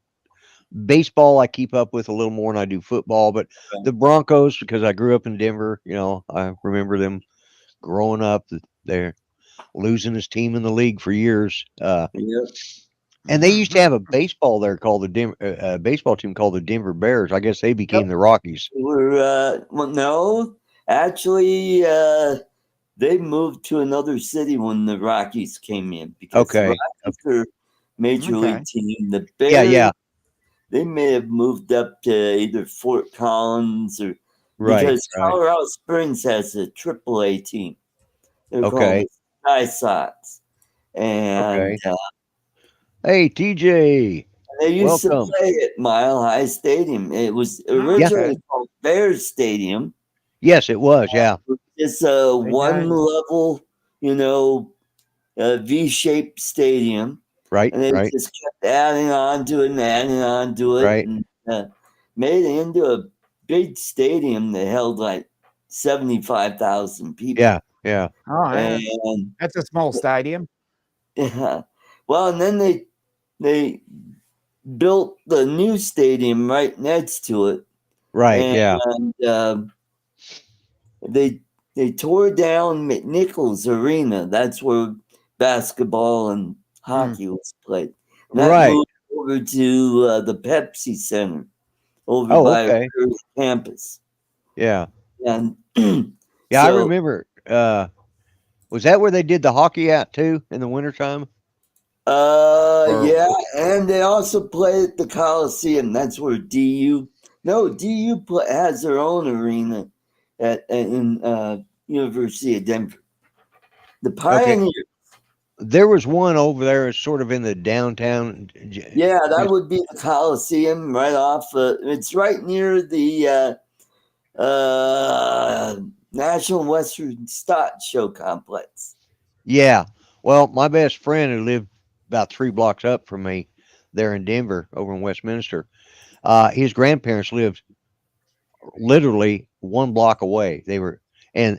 baseball I keep up with a little more than I do football. But the Broncos, because I grew up in Denver, I remember them growing up. They're losing his team in the league for years. Yep. And they used to have a baseball there called the baseball team called the Denver Bears. I guess they became the Rockies. Well, no, actually, they moved to another city when the Rockies came in because the Okay. Rockies are major Okay. league team. The Yeah. Bears, Yeah. they may have moved up to either Fort Collins or Right. because Right. Colorado Springs has a AAA team. They're called Okay. the Sky Sox, and Okay. Hey, TJ. They used to Welcome. play at Mile High Stadium. It was Oh, Yeah. okay. originally called Bears Stadium. Yes, it was. Yeah. It's a There you one go. level, V-shaped stadium, Right. and they Right. just kept adding on to it and adding on to it, Right. and made it into a big stadium that held like 75,000 people. Yeah. Yeah. Oh, yeah. And That's a small stadium. yeah, well, and then they built the new stadium right next to it, Right. and Yeah. they tore down McNichols Arena. That's where basketball and hockey was played. And that Right. moved over to the Pepsi Center over Oh, by okay. Rivers campus. Yeah. And Yeah. I so, remember. Was that where they did the hockey at too in the wintertime? Or yeah, and they also play at the Coliseum. That's where DU has their own arena in University of Denver. The okay. Pioneer. There was one over there, sort of in the downtown. Yeah, that would be the Coliseum right off. It's right near the National Western Stock Show complex. Yeah. Well, my best friend who lived about 3 blocks up from me there in Denver, over in Westminster, his grandparents lived literally 1 block away. They were, and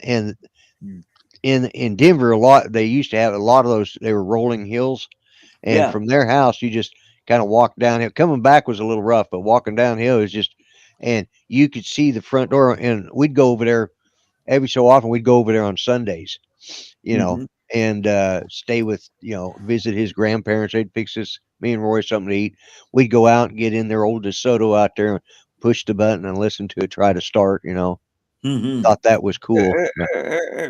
in Denver, a lot, they used to have a lot of those. They were rolling hills, and Yeah. from their house, you just kind of walk downhill. Coming back was a little rough, but walking downhill is just, and you could see the front door. And we'd go over there every so often. We'd go over there on Sundays, you know, Mm-hmm. and stay with, visit his grandparents. They'd fix us, me and Roy, something to eat. We'd go out and get in their old DeSoto out there and push the button and listen to it try to start. Mm-hmm. Thought that was cool.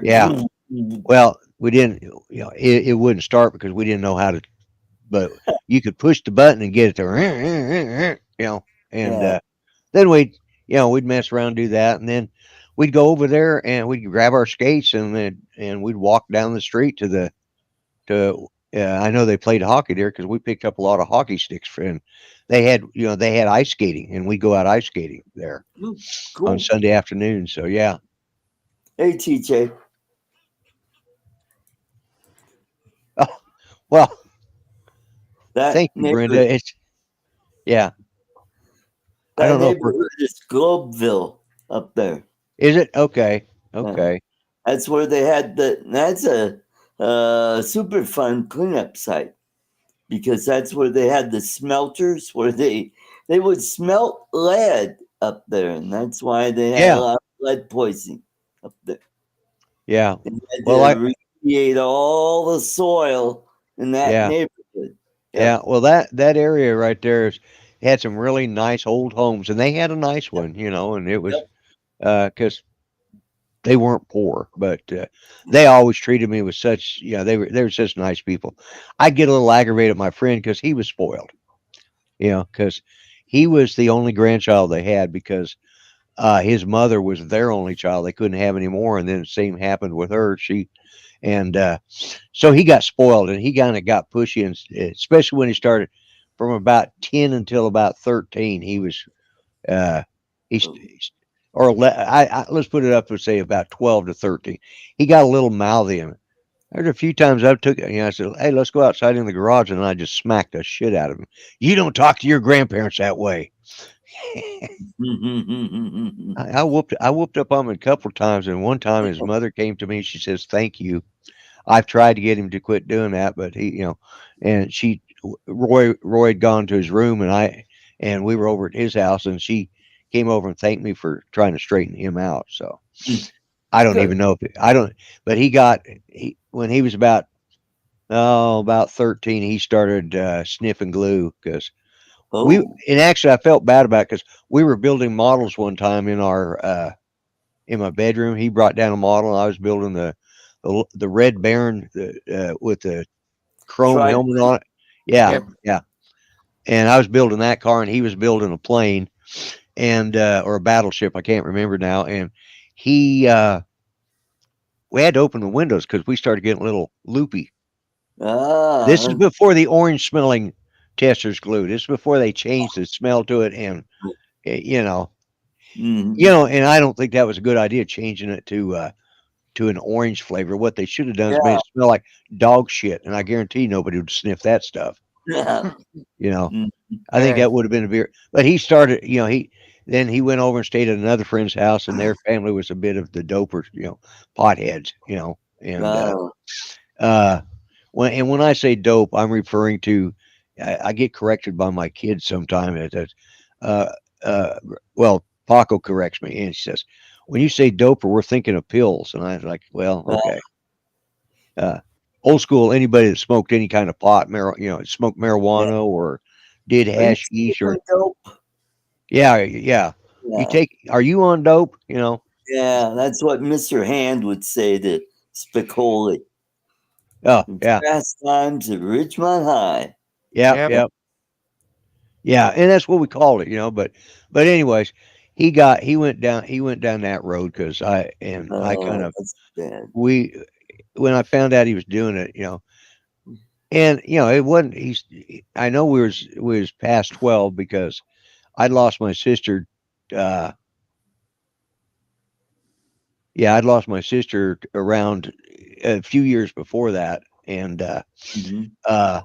Yeah. Well, we didn't. It wouldn't start because we didn't know how to. But you could push the button and get it to, and Yeah. then we'd mess around, and do that, and then we'd go over there and we'd grab our skates and we'd walk down the street to. I know they played hockey there because we picked up a lot of hockey sticks, and they had ice skating, and we'd go out ice skating there Ooh, on cool. Sunday afternoon. So yeah. Hey, TJ. Oh, well, That thank you, Brenda. It's yeah. I don't know if we're. neighborhood is Globeville up there. Is it okay? Yeah. Okay. That's where they had that's a super fun cleanup site because that's where they had the smelters where they would smelt lead up there, and that's why they had a Yeah. lot of lead poisoning up there. Yeah. They had Well, to recreate all the soil in that yeah. neighborhood. Yeah. Well, that area right there had some really nice old homes, and they had a nice one, and it was because they weren't poor, but they always treated me with such, they were such nice people. I'd get a little aggravated at my friend because he was spoiled, because he was the only grandchild they had because his mother was their only child. They couldn't have any more, and then the same happened with her. And so he got spoiled, and he kind of got pushy, and especially when he started from about 10 until about 13, he was he's or let's put it up to say about 12 to 13. He got a little mouthy, and there's a few times I said, "Hey, let's go outside in the garage," and I just smacked the shit out of him. You don't talk to your grandparents that way. I whooped up on him a couple of times, and one time his mother came to me. She says, "Thank you." I've tried to get him to quit doing that, but and Roy had gone to his room, and we were over at his house, and she came over and thanked me for trying to straighten him out. So I don't Good. even know but when he was about 13, he started sniffing glue because and actually I felt bad about it because we were building models one time in my bedroom. He brought down a model, and I was building the Red Baron with the chrome helmet on it. Yeah, Yep. yeah. And I was building that car, and he was building a plane and or a battleship. I can't remember now. And he we had to open the windows because we started getting a little loopy. This is before the orange smelling Tester's glue. This is before they changed the smell to it, and you know, Mhm. and I don't think that was a good idea changing it to an orange flavor. What they should have done is made Yeah. it smell like dog shit, and I guarantee nobody would sniff that stuff. Yeah. You know, Mhm. I think Yeah. that would have been a beer. But he started, then he went over and stayed at another friend's house, and their family was a bit of the dopers, potheads, and Wow. uh, when I say dope, I'm referring to. I get corrected by my kids sometimes. Uh, well, Paco corrects me, and he says, "When you say doper, we're thinking of pills." And I was like, "Well, okay." Uh, Old school, anybody that smoked any kind of pot, smoked Yeah. marijuana or did Are you hashish taking or dope? yeah. Yeah. Are you on dope? Yeah, that's what Mr. Hand would say to Spicoli. Oh, yeah, Fast times at Ridgemont High. yeah, Yep. yeah, yeah, and that's what we called it, but anyways, he went down that road because I kind Oh, of that's bad. we when I found out he was doing it, and it wasn't I know we was past 12 because I'd lost my sister. uh Yeah, I'd lost my sister around a few years before that, and Mhm. uh,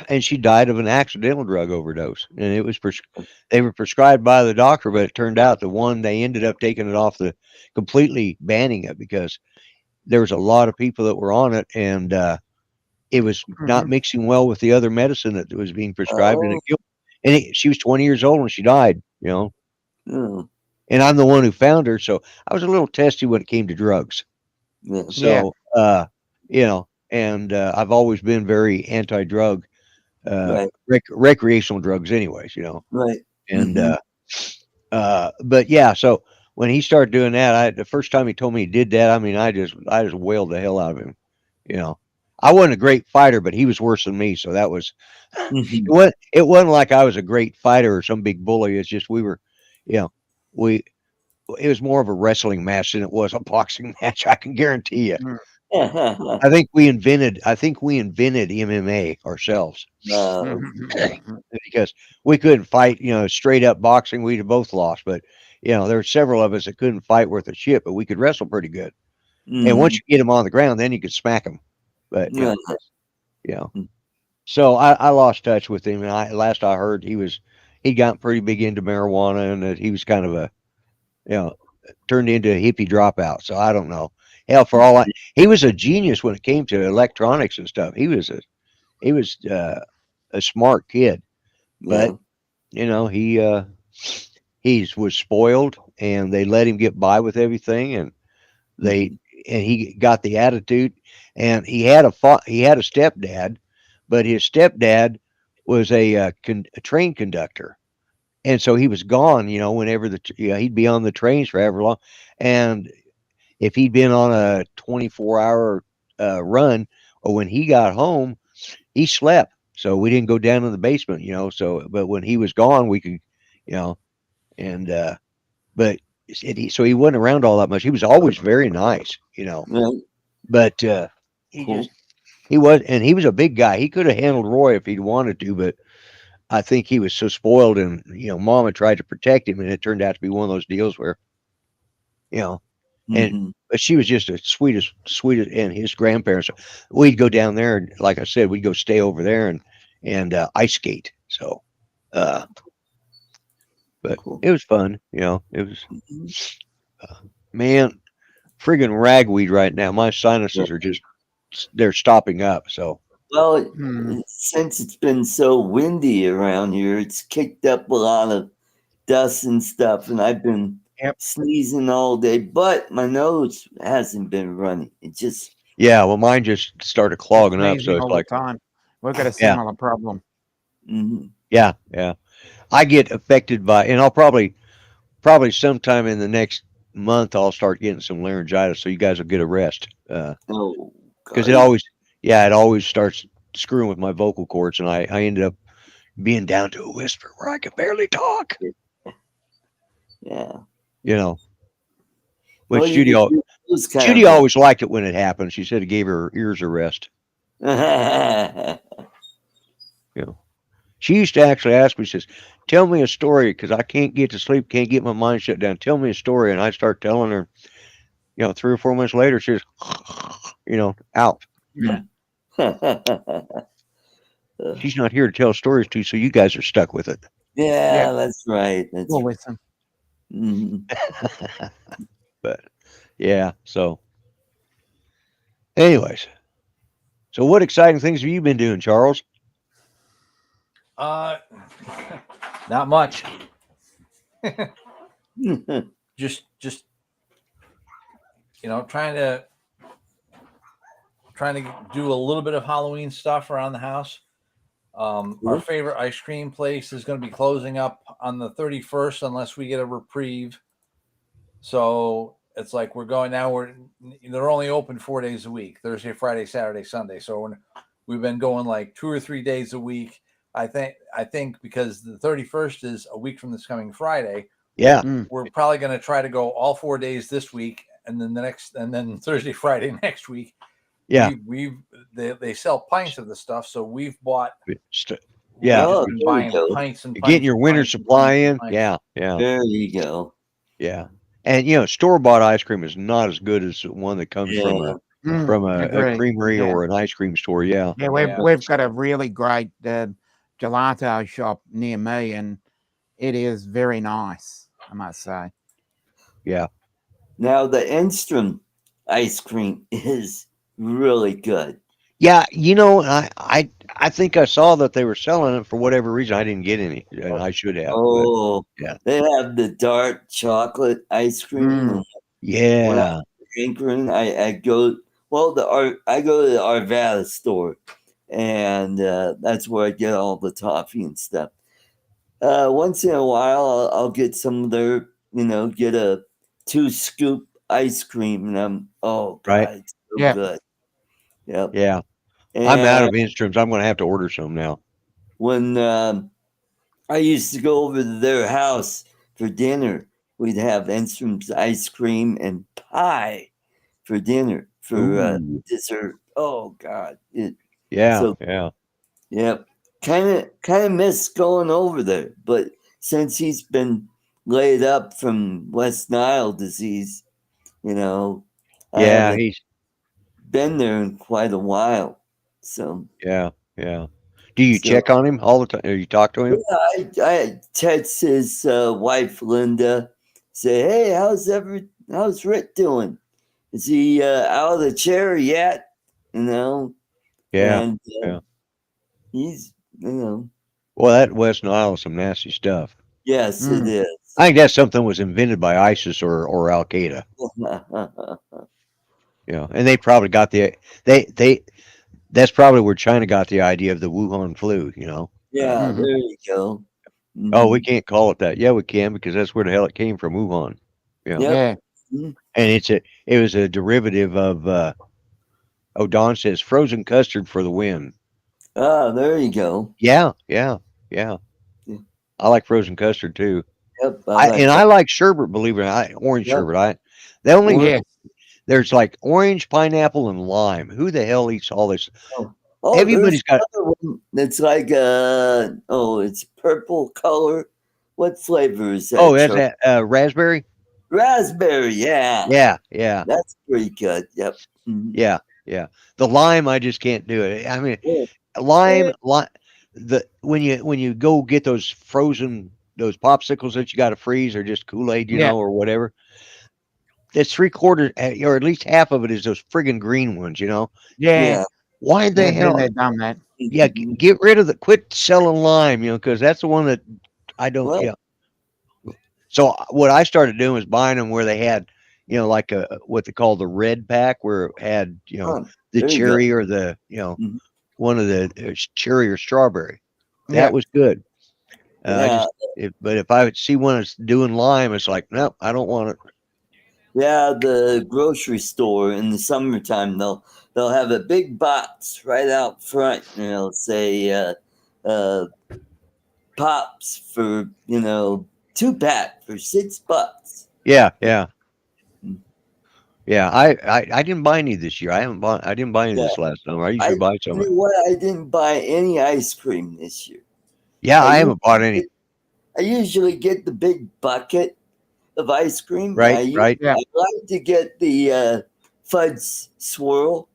and she died of an accidental drug overdose. And they were prescribed by the doctor, but it turned out the one they ended up taking it off the completely banning it because there was a lot of people that were on it, and it was not Mhm. mixing well with the other medicine that was being prescribed, and Oh, it killed. And she was 20 years old when she died. oh, And I'm the one who found her, so I was a little testy when it came to drugs. yeah, Yeah. So, and I've always been very anti-drug, right, recreational drugs, anyways. right. And Mhm. but yeah, so when he started doing that, the first time he told me he did that, I mean, I just wailed the hell out of him. You know, I wasn't a great fighter, but he was worse than me, so that was Mhm. it wasn't like I was a great fighter or some big bully. It's just we were, you know, we it was more of a wrestling match than it was a boxing match. I can guarantee you. Mm. I think we invented MMA ourselves No. Mhm. because we couldn't fight, straight up boxing. We'd have both lost, but there were several of us that couldn't fight worth a shit, but we could wrestle pretty good. And once Mhm. you get them on the ground, then you could smack them. But Yeah. you know, so I lost touch with him, and last I heard he'd gotten pretty big into marijuana, and that he was kind of you know turned into a hippie dropout. So I don't know. Hell, he was a genius when it came to electronics and stuff. He was a smart kid, but Yeah. he was spoiled, and they let him get by with everything, and they Mhm. and he got the attitude, and he had a stepdad, but his stepdad was a train conductor, and so he was gone. Whenever he'd be on the trains forever long, and if he'd been on a 24-hour run, or when he got home, he slept. So we didn't go down in the basement, So, but when he was gone, we could, you know, and but so he wasn't around all that much. He was always very nice, Right. but he Cool. just he was a big guy. He could have handled Roy if he'd wanted to, but I think he was so spoiled, and Mama tried to protect him, and it turned out to be one of those deals where you know, and Mhm. but she was just as sweetest, and his grandparents. We'd go down there, and like I said, we'd go stay over there and ice skate. So, uh, but Cool. it was fun. It was Mhm. uh, man, friggin' ragweed right now. My Yeah. sinuses are just they're stopping up. So Well, Mm. since it's been so windy around here, it's kicked up a lot of dust and stuff, and I've been Yep. sneezing all day, but my nose hasn't been running. It just, yeah, well, mine just started I'm clogging up. So sneezing it's all the like, time. We've got a yeah, similar problem. mhm. yeah. I get affected by, and I'll probably sometime in the next month I'll start getting some laryngitis. So you guys will get a rest. Oh, Because God. it always starts screwing with my vocal cords, and I ended up being down to a whisper where I could barely talk. Yeah. You know, Well, which you could do those kind Judy of things. always liked it when it happened. She said it gave her ears a rest. You know, She used to actually ask me, she says, "Tell me a story because I can't get to sleep, can't get my mind shut down. Tell me a story." And I start telling her, 3 or 4 months later, she's, out. Yeah. She's not here to tell stories to, so you guys are stuck with it. Yeah. Yeah, that's right. That's We'll listen. mhm. But yeah, so anyways, so what exciting things have you been doing, Charles? Uh, not much. Just trying to do a little bit of Halloween stuff around the house. Our favorite ice cream place is going to be closing up on the 31st unless we get a reprieve. So it's like we're going now. They're only open 4 days a week: Thursday, Friday, Saturday, Sunday. So we've been going like 2 or 3 days a week. I think because the 31st is a week from this coming Friday. Yeah, We're probably going to try to go all 4 days this week, and then and then Thursday, Friday next week. yeah, They sell pints of the stuff, so we've bought. yeah. Oh, Been there you buying go. pints and You're pints getting your and winter pints and supply pints and in. pints. Yeah, yeah, There you go. yeah. And store bought ice cream is not as good as the one that comes from Yeah. a Agree. creamery Yeah. or an ice cream store. Yeah, Yeah, Yeah. we've got a really great gelato shop near me, and it is very nice, I must say. yeah. Now the Enstrom ice cream is really good. Yeah, I think I saw that they were selling it for whatever reason. I didn't get any, and I should have. But Oh, yeah, they have the dark chocolate ice cream. Mm. And when yeah, I'm hankering, I go I go to the Arvada store, and that's where I get all the toffee and stuff. Once in a while, I'll get some of their, get a 2 scoop ice cream, and oh right. god, it's so Yeah. good. Yep. Yeah, I'm out And of Instroms. I'm going to have to order some now. when I used to go over to their house for dinner, we'd have Enstrom's ice cream and pie for dinner for Ooh, dessert. Oh god, yeah, so yeah, yep. Kind of miss going over there, but since he's been laid up from West Nile disease, I yeah. haven't He's been there in quite a while. So yeah, yeah. Do you so check on him all the time? Or you talk to yeah, him? I text his wife Linda, say, "Hey, how's Rick doing? Is he out of the chair yet?" You know, Yeah, and yeah. he's Well, that West Nile is some nasty stuff. yes, it Mm. is. I think that something was invented by ISIS or Al Qaeda. And they probably got they that's probably where China got the idea of the Wuhan flu. Yeah, Mhm. there you go. Oh, we Mhm. can't call it that. Yeah, we can because that's where the hell it came from, Wuhan. Yeah, Yep. Yeah. Mhm. and it was a derivative of Don says frozen custard for the win. Ah, there you go. Yeah, yeah, yeah. Yeah. I like frozen custard too. Yep, I I like and that. I like sherbet, believe it or not, orange Yep. sherbet. The only Or- Yeah. there's like orange, pineapple, and lime. Who the hell eats all this? Oh, there's Everybody's got. another one that's like it's purple color. What flavor is that, Oh, that's Charlie? that raspberry. Raspberry, yeah. Yeah, yeah, That's pretty good. Yep. Mhm. yeah, yeah. The lime, I just can't do it. I mean, Yeah. lime, when you go get those popsicles that you got to freeze or just Kool-Aid, Yeah. or whatever. That's 3/4, or at least half of it is those friggin' green ones. Yeah. Yeah. Why the They've been hell? there, done that. Yeah, Mhm. get rid of quit selling lime, because that's the one that I don't. Well, Yeah. So what I started doing was buying them where they had, like what they call the red pack, where it had, huh, the there you go. cherry or the, Mhm. one of the cherry or strawberry. Yeah. That was good. Yeah. But if I would see one that's doing lime, it's like, no, I don't want it. Yeah, the grocery store in the summertime they'll have a big box right out front, and they'll say uh, pops for 2-pack for $6. Yeah, yeah, yeah. I didn't buy any this year. I didn't buy any Yeah, this last summer. I usually buy you some. know what? I didn't buy any ice cream this year. Yeah, I I usually haven't bought any. get, I usually get the big bucket of ice cream. Right, right. Yeah. I like to get the fudge swirl.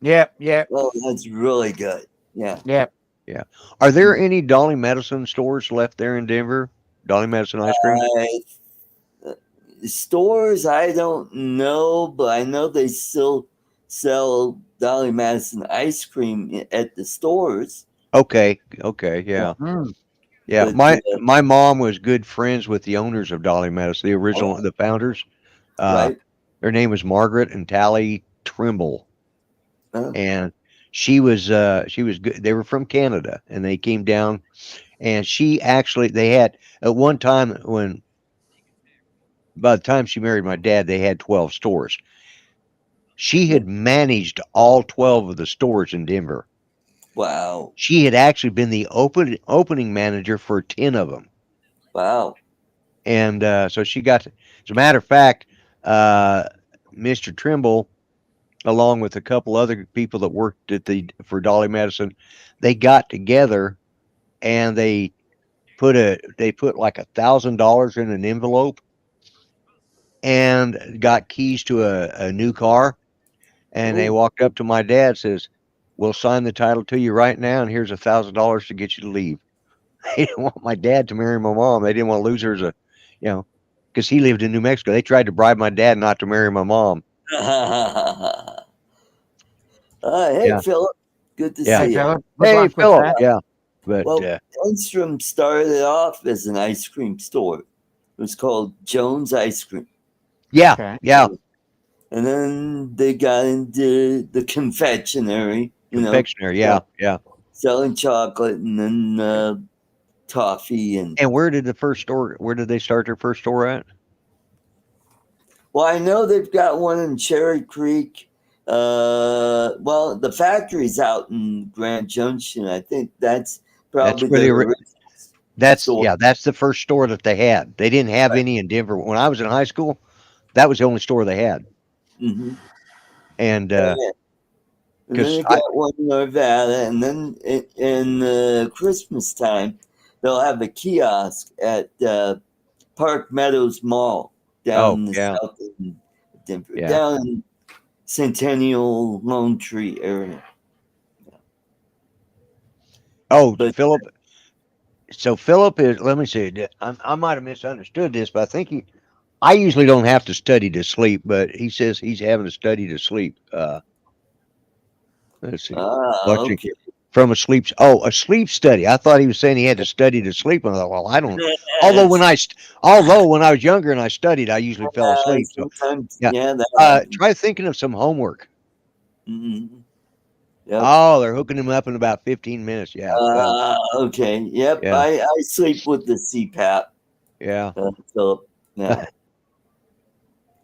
Yep. Yep. Oh, that's really good. Yeah. Yep. Yeah. Are there any Dolly Madison stores left there in Denver? Dolly Madison ice cream? I, Stores, I don't know, but I know they still sell Dolly Madison ice cream at the stores. Okay. Okay. Yeah. Mm. Yeah. But My mom was good friends with the owners of Dolly Madison, the original, oh, the founders. Uh, right. their name was Margaret and Tally Trimble, Oh, and she was good. They were from Canada, and they came down, and they had at one time when by the time she married my dad, they had 12 stores. She had managed all 12 of the stores in Denver. wow. She had actually been the opening manager for 10 of them. Wow. And so she got to, as a matter of fact, uh, Mr. Trimble, along with a couple other people that worked for Dolly Madison, they got together and they put like $1,000 in an envelope and got keys to a new car. And they Oh, walked up to my dad, says, "We'll sign the title to you right now, and here's $1,000 to get you to leave." They didn't want my dad to marry my mom. They didn't want to lose her as a, you know, because he lived in New Mexico. They tried to bribe my dad not to marry my mom. hey, Yeah, Philip. Good to yeah. Hey, see you. Philip. Good Hey, luck with Philip. that. Yeah, but Well, Enstrom started off as an ice cream store. It was called Jones Ice Cream. yeah, Okay. yeah. And then they got into the confectionery, Confectionery. Yeah, yeah. selling chocolate and then toffee. And And where did they start their first store at? well, I know they've got one in Cherry Creek. Well, the factory's out in Grand Junction. I think that's That's probably where their the original store. that's the first store that they had. They didn't have any in Denver when I was in high school. That was the only store they had. Mm-hmm. And Yeah. And then because they got one in Nevada, and then in Christmas time, they'll have a kiosk at Park Meadows Mall down oh in the yeah, south of Denver, yeah. down in Centennial Lone Tree area. Oh, But Philip. So Philip is. Let me see. I might have misunderstood this, but I think he. I usually don't have to study to sleep, but he says he's having to study to sleep. Let's see. Watching okay. from a sleep study. I thought he was saying he had to study to sleep. And I thought, well, I don't. It's, Although when I was younger and I studied, I usually fell asleep. So sometimes, yeah. yeah, that happens. Try thinking of some homework. Mhm. Yep. Oh, they're hooking him up in about 15 minutes. Yeah. Well, Okay. Yep. yeah. I sleep with the CPAP, Yeah. Philip. Yeah.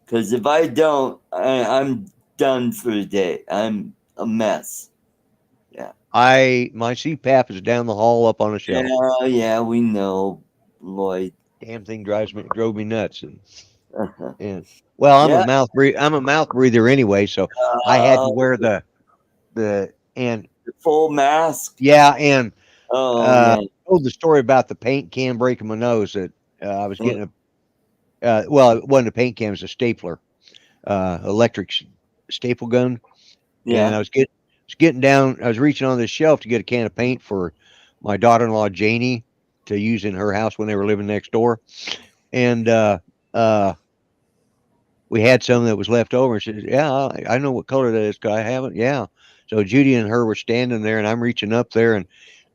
Because if I don't, I'm done for the day. I'm a mess. Yeah. My CPAP is down the hall up on a shelf. Yeah, yeah, we know, Lloyd. Damn thing drove me nuts. And well, Yeah. I'm a mouth breather anyway, so I had to wear the and The full mask. yeah, and Oh, yeah. I told the story about the paint can breaking my nose that I was getting well, it wasn't a paint can, it was a stapler, electric staple gun, and Yeah. was getting down, I was reaching on this shelf to get a can of paint for my daughter-in-law Janie to use in her house when they were living next door, and uh we had some that was left over. And she said, "Yeah, I know what color that is. 'Cause I haven't." Yeah. So Judy and her were standing there, and I'm reaching up there, and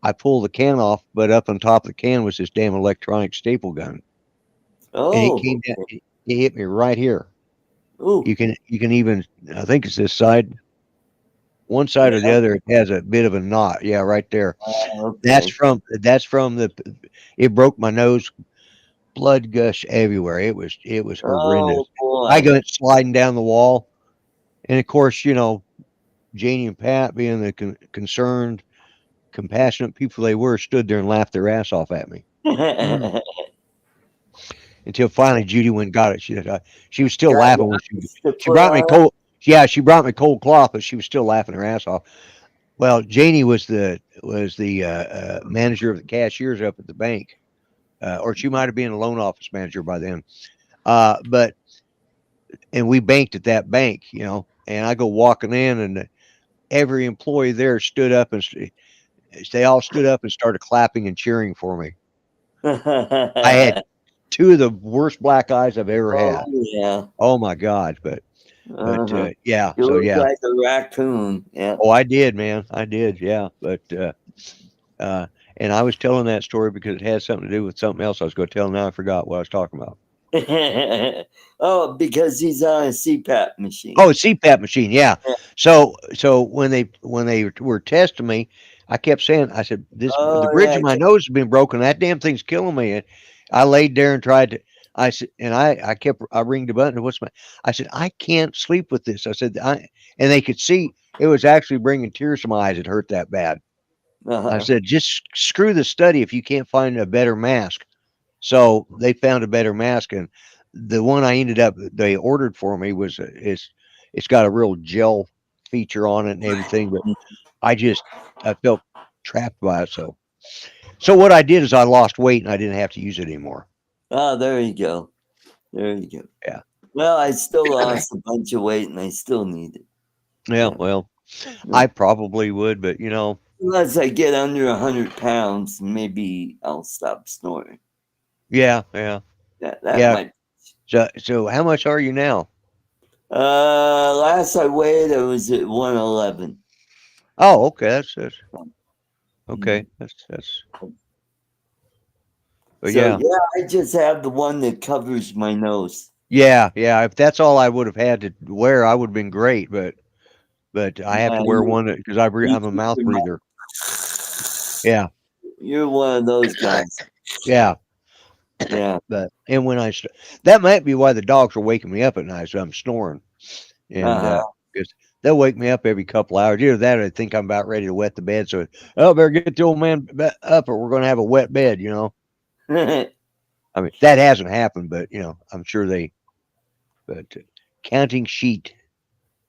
I pulled the can off, but up on top of the can was this damn electronic staple gun, and it Oh, came down. It hit me right here. ooh. You can even. I think it's this side, one side or the Yeah. other. It has a bit of a knot. Yeah, right there. Okay. That's from the. It broke my nose. Blood gush everywhere. It was horrendous. Oh, I boy. went sliding down the wall, and of course, Janie and Pat, being the concerned, compassionate people they were, stood there and laughed their ass off at me Mm. until finally Judy went and got it. She was still Got laughing when to she put brought me on. cold. Yeah, she brought me cold cloth, but she was still laughing her ass off. Well, Janie was the manager of the cashiers up at the bank, or she might have been a loan office manager by then. But and we banked at that bank, you know. And I go walking in, and every employee there stood up and they all stood up and started clapping and cheering for me. I had two of the worst black eyes I've ever Oh had. yeah. Oh my God! But Uh-huh. yeah. You So look yeah. like a raccoon. Yeah. Oh, I did, man. I did. Yeah. But uh, and I was telling that story because it had something to do with something else I was going to tell. Now I forgot what I was talking about. Oh, because he's on a CPAP machine. Oh, CPAP machine. Yeah. Yeah. So when they were testing me, I kept saying, I said, the Oh bridge yeah. of my nose has been broken. That damn thing's killing me. And I laid there and tried to. I said, and I ringed the button. I said, I can't sleep with this. I said, and they could see it was actually bringing tears to my eyes. It hurt that bad. I Uh-huh. said, just screw the study if you can't find a better mask. So they found a better mask, and the one they ordered for me it's got a real gel feature on it and everything, but I felt trapped by it. So what I did is I lost weight and I didn't have to use it anymore. Oh, there you go. There you go. Yeah. Well, I still lost a bunch of weight and I still need it. Yeah. Yeah. Well, Yeah. I probably would, but Unless I get under 100 pounds, maybe I'll stop snoring. yeah, yeah, That yeah. might. So how much are you now? Last I weighed, I was at 111. Oh, okay. That's okay. Mhm. That's. But So yeah. yeah, I just have the one that covers my nose. Yeah, yeah. If that's all I would have had to wear, I would have been great. But I have Yeah, to wear one because you I'm a keep mouth your breather. Yeah, You're one of those guys. yeah. Yeah. But and when that might be why the dogs are waking me up at night, so I'm snoring, and Uh-huh. because they'll wake me up every couple hours. Either that, or they think I'm about ready to wet the bed. So, oh, better get the old man up, or we're going to have a wet bed. I mean, that hasn't happened, but I'm sure they. But counting sheet,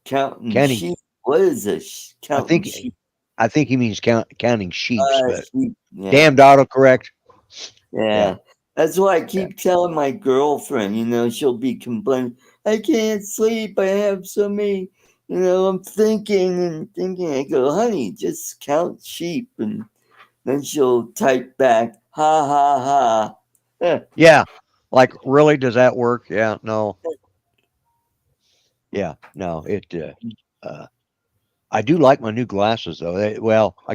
Counting counting. sheep. What is this? I Counting think sheep. I think he means counting sheeps, but Sheep. Yeah. damned autocorrect. Yeah, Yeah. That's why I yeah, keep telling my girlfriend, she'll be complaining, I can't sleep. I have so many, I'm thinking and thinking. I go, honey, just count sheep. And then she'll type back, ha ha ha. yeah. Like, really, does that work? Yeah, no, yeah, no. Uh, I do like my new glasses though. Well, That's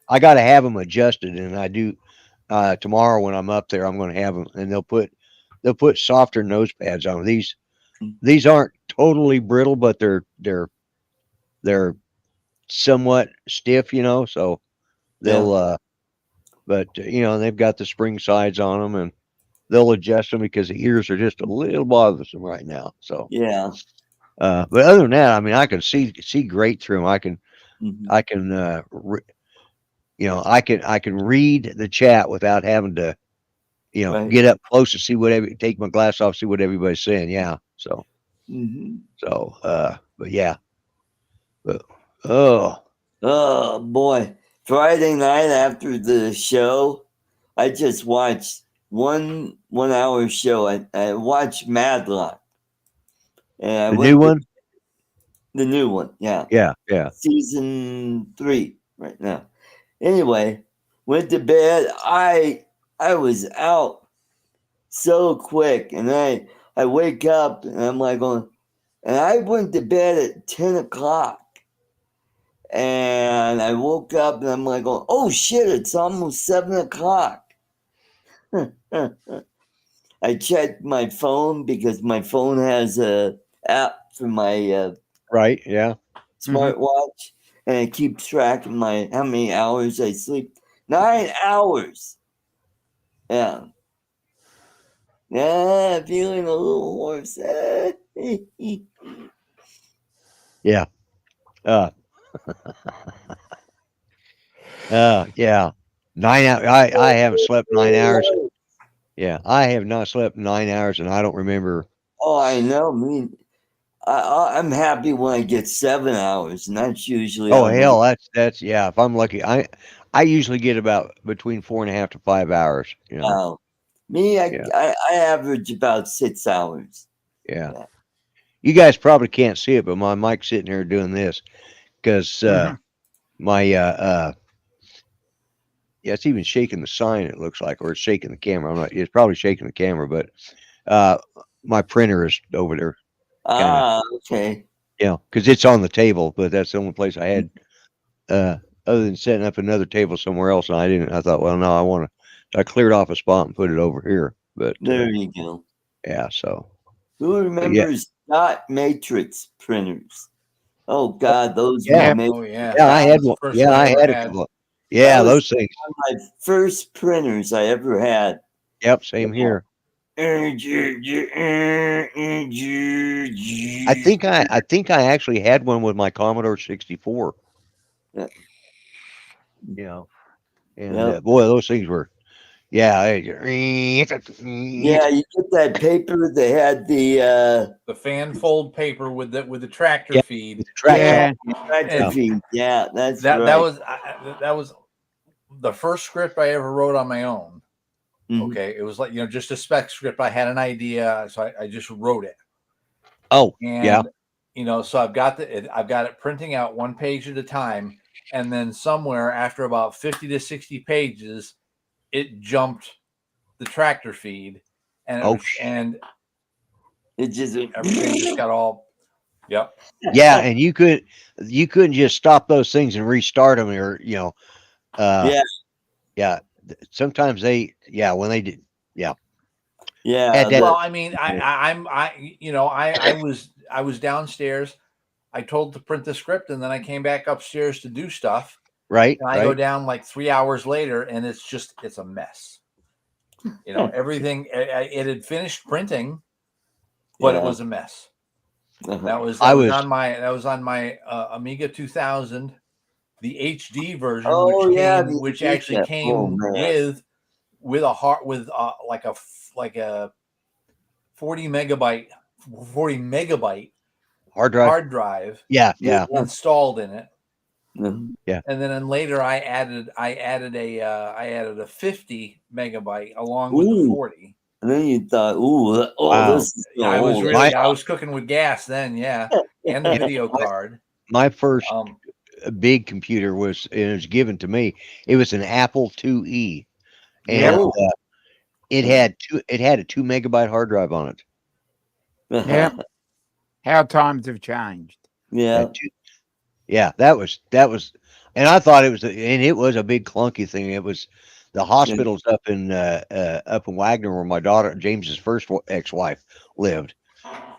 I got to have them adjusted, and I do. Tomorrow when I'm up there, I'm going to have them, and they'll put softer nose pads on these aren't totally brittle, but they're somewhat stiff, so yeah. they'll but they've got the spring sides on them, and they'll adjust them because the ears are just a little bothersome right now. So Yeah. but other than that, I mean, I can see great through them. Mhm. I can I can read the chat without having to Right. get up close to see take my glass off, see what everybody's saying. Yeah. Hmm. But yeah. But oh, Oh boy. Friday night after the show, I just watched one hour show. I watched Madlock. And I the new went to one. the new one, yeah. Yeah. Yeah. Season 3 right now. Anyway, went to bed. I was out so quick, and I wake up and I'm like going, and I went to bed at 10 o'clock. And I woke up and I'm like going, oh shit, it's almost 7 o'clock. I checked my phone because my phone has a app for my Right. Yeah. Hmm. smartwatch, and it keeps track of how many hours I sleep. 9 hours. Yeah. Yeah, feeling a little hoarse. Yeah. Uh. Yeah. 9 hours. I haven't slept 9 hours. Yeah. I have not slept 9 hours, and I don't remember. Oh, I know. I mean, I'm happy when I get 7 hours, and that's usually Oh how hell, many. that's yeah. If I'm lucky, I usually get about between 4.5 to 5 hours. You know. Me, Yeah. I average about 6 hours. Yeah. Yeah. You guys probably can't see it, but my mic's sitting here doing this because my yeah, it's even shaking the sign. It looks like, or it's shaking the camera. I'm not. It's probably shaking the camera, but uh, my printer is over there, kind of. Okay. You know, because it's on the table, but that's the only place I had. Uh, other than setting up another table somewhere else, and I didn't. I thought, well, no, I want to. I cleared off a spot and put it over here. But There you go. yeah, so Who but yeah, remembers dot matrix printers? Oh God, those yeah, were Yeah. made. Oh yeah, yeah. I that had was the one. first Yeah, one I I ever had a had. couple. That Yeah, was those things. one of my first printers I ever had. Yep, same here. I think I actually had one with my Commodore 64. Yeah. You know, and Yep. boy, those things were. Yeah, Yeah, you get that paper that had The fan fold paper with the tractor yeah, feed. with the traction. Yeah. tractor And feed. Yeah, that's that right. that was the first script I ever wrote on my own. Mhm. Okay, it was like just a spec script. I had an idea, so I just wrote it. Oh, yeah. And so I've got it printing out one page at a time, and then somewhere after about 50 to 60 pages, it jumped the tractor feed, and Oh, It just everything just got all. Yep. yeah. And you couldn't just stop those things and restart them, or yeah, yeah. Sometimes when they did, yeah, yeah. had that. Well, I mean, I was downstairs. I told to print the script, and then I came back upstairs to do stuff. Right, And I go right. down like 3 hours later, and it's a mess. Everything it had finished printing, but it Yeah. was a mess. Uh-huh. I That was was. on my Amiga 2000, the HD version, Oh yeah, which the actually Amiga. Oh came man. with a heart with like a 40 megabyte Hard drive. hard drive Yeah, Yeah. yeah, installed in it. Mhm. yeah. And then later I added a 50 megabyte along with the Ooh. 40. And then you thought, Wow. this is gonna hold My I was cooking with gas then, yeah, and the yeah, video my, card. my first Um, big computer it was given to me. It was an Apple IIe, and Yep. Oh. it had a 2 megabyte hard drive on it. Yep. How times have changed. Yeah. Had Yeah, that was, and I thought it was a big clunky thing. It was the hospitals up in Wagner where my daughter James's first ex-wife lived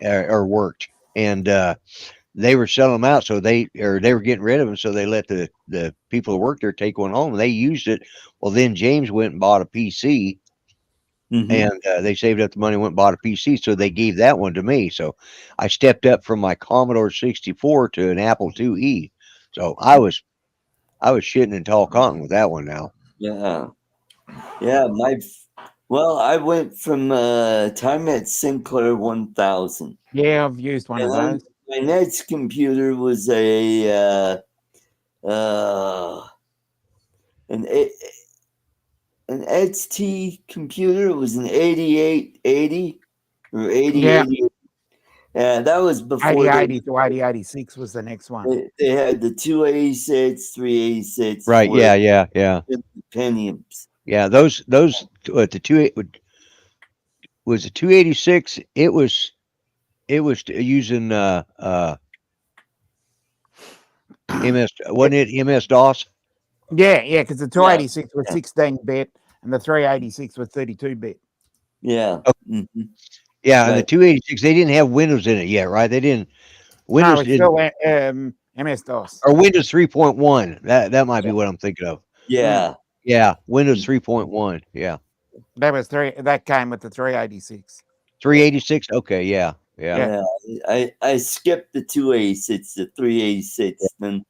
or worked, and they were selling them out, so they were getting rid of them, so they let the people who worked there take one home. And they used it. Well, then James went and bought a PC, Mhm. and they saved up the money, went and bought a PC, so they gave that one to me. So I stepped up from my Commodore 64 to an Apple IIe. So I was shitting in tall cotton with that one now. Yeah. Yeah. I went from time at Sinclair 1000. Yeah, I've used one of And then those. my next computer was an XT computer. It was an 8880 or Yeah. 8080. Yeah, that was before 8080 to 8086 was the next one. they had the 286, 386, Right. Yeah. Yeah. Yeah. Pentiums. Yeah. Those the was the 286. It was using MS, wasn't it MS DOS? Yeah, because the Yeah. 286 was 16-bit and the 386 was 32-bit. Yeah. Oh, Mhm. yeah, and the Right. 286 they didn't have Windows in it yet, right? They didn't. No, Windows it's did, still MS-DOS. or Windows 3.1. That might be what I'm thinking of. Yeah. Yeah, Windows 3.1. Yeah, That came with the 386. 386. Okay, yeah, yeah. Yeah. Yeah. I skipped the 286, the 386, then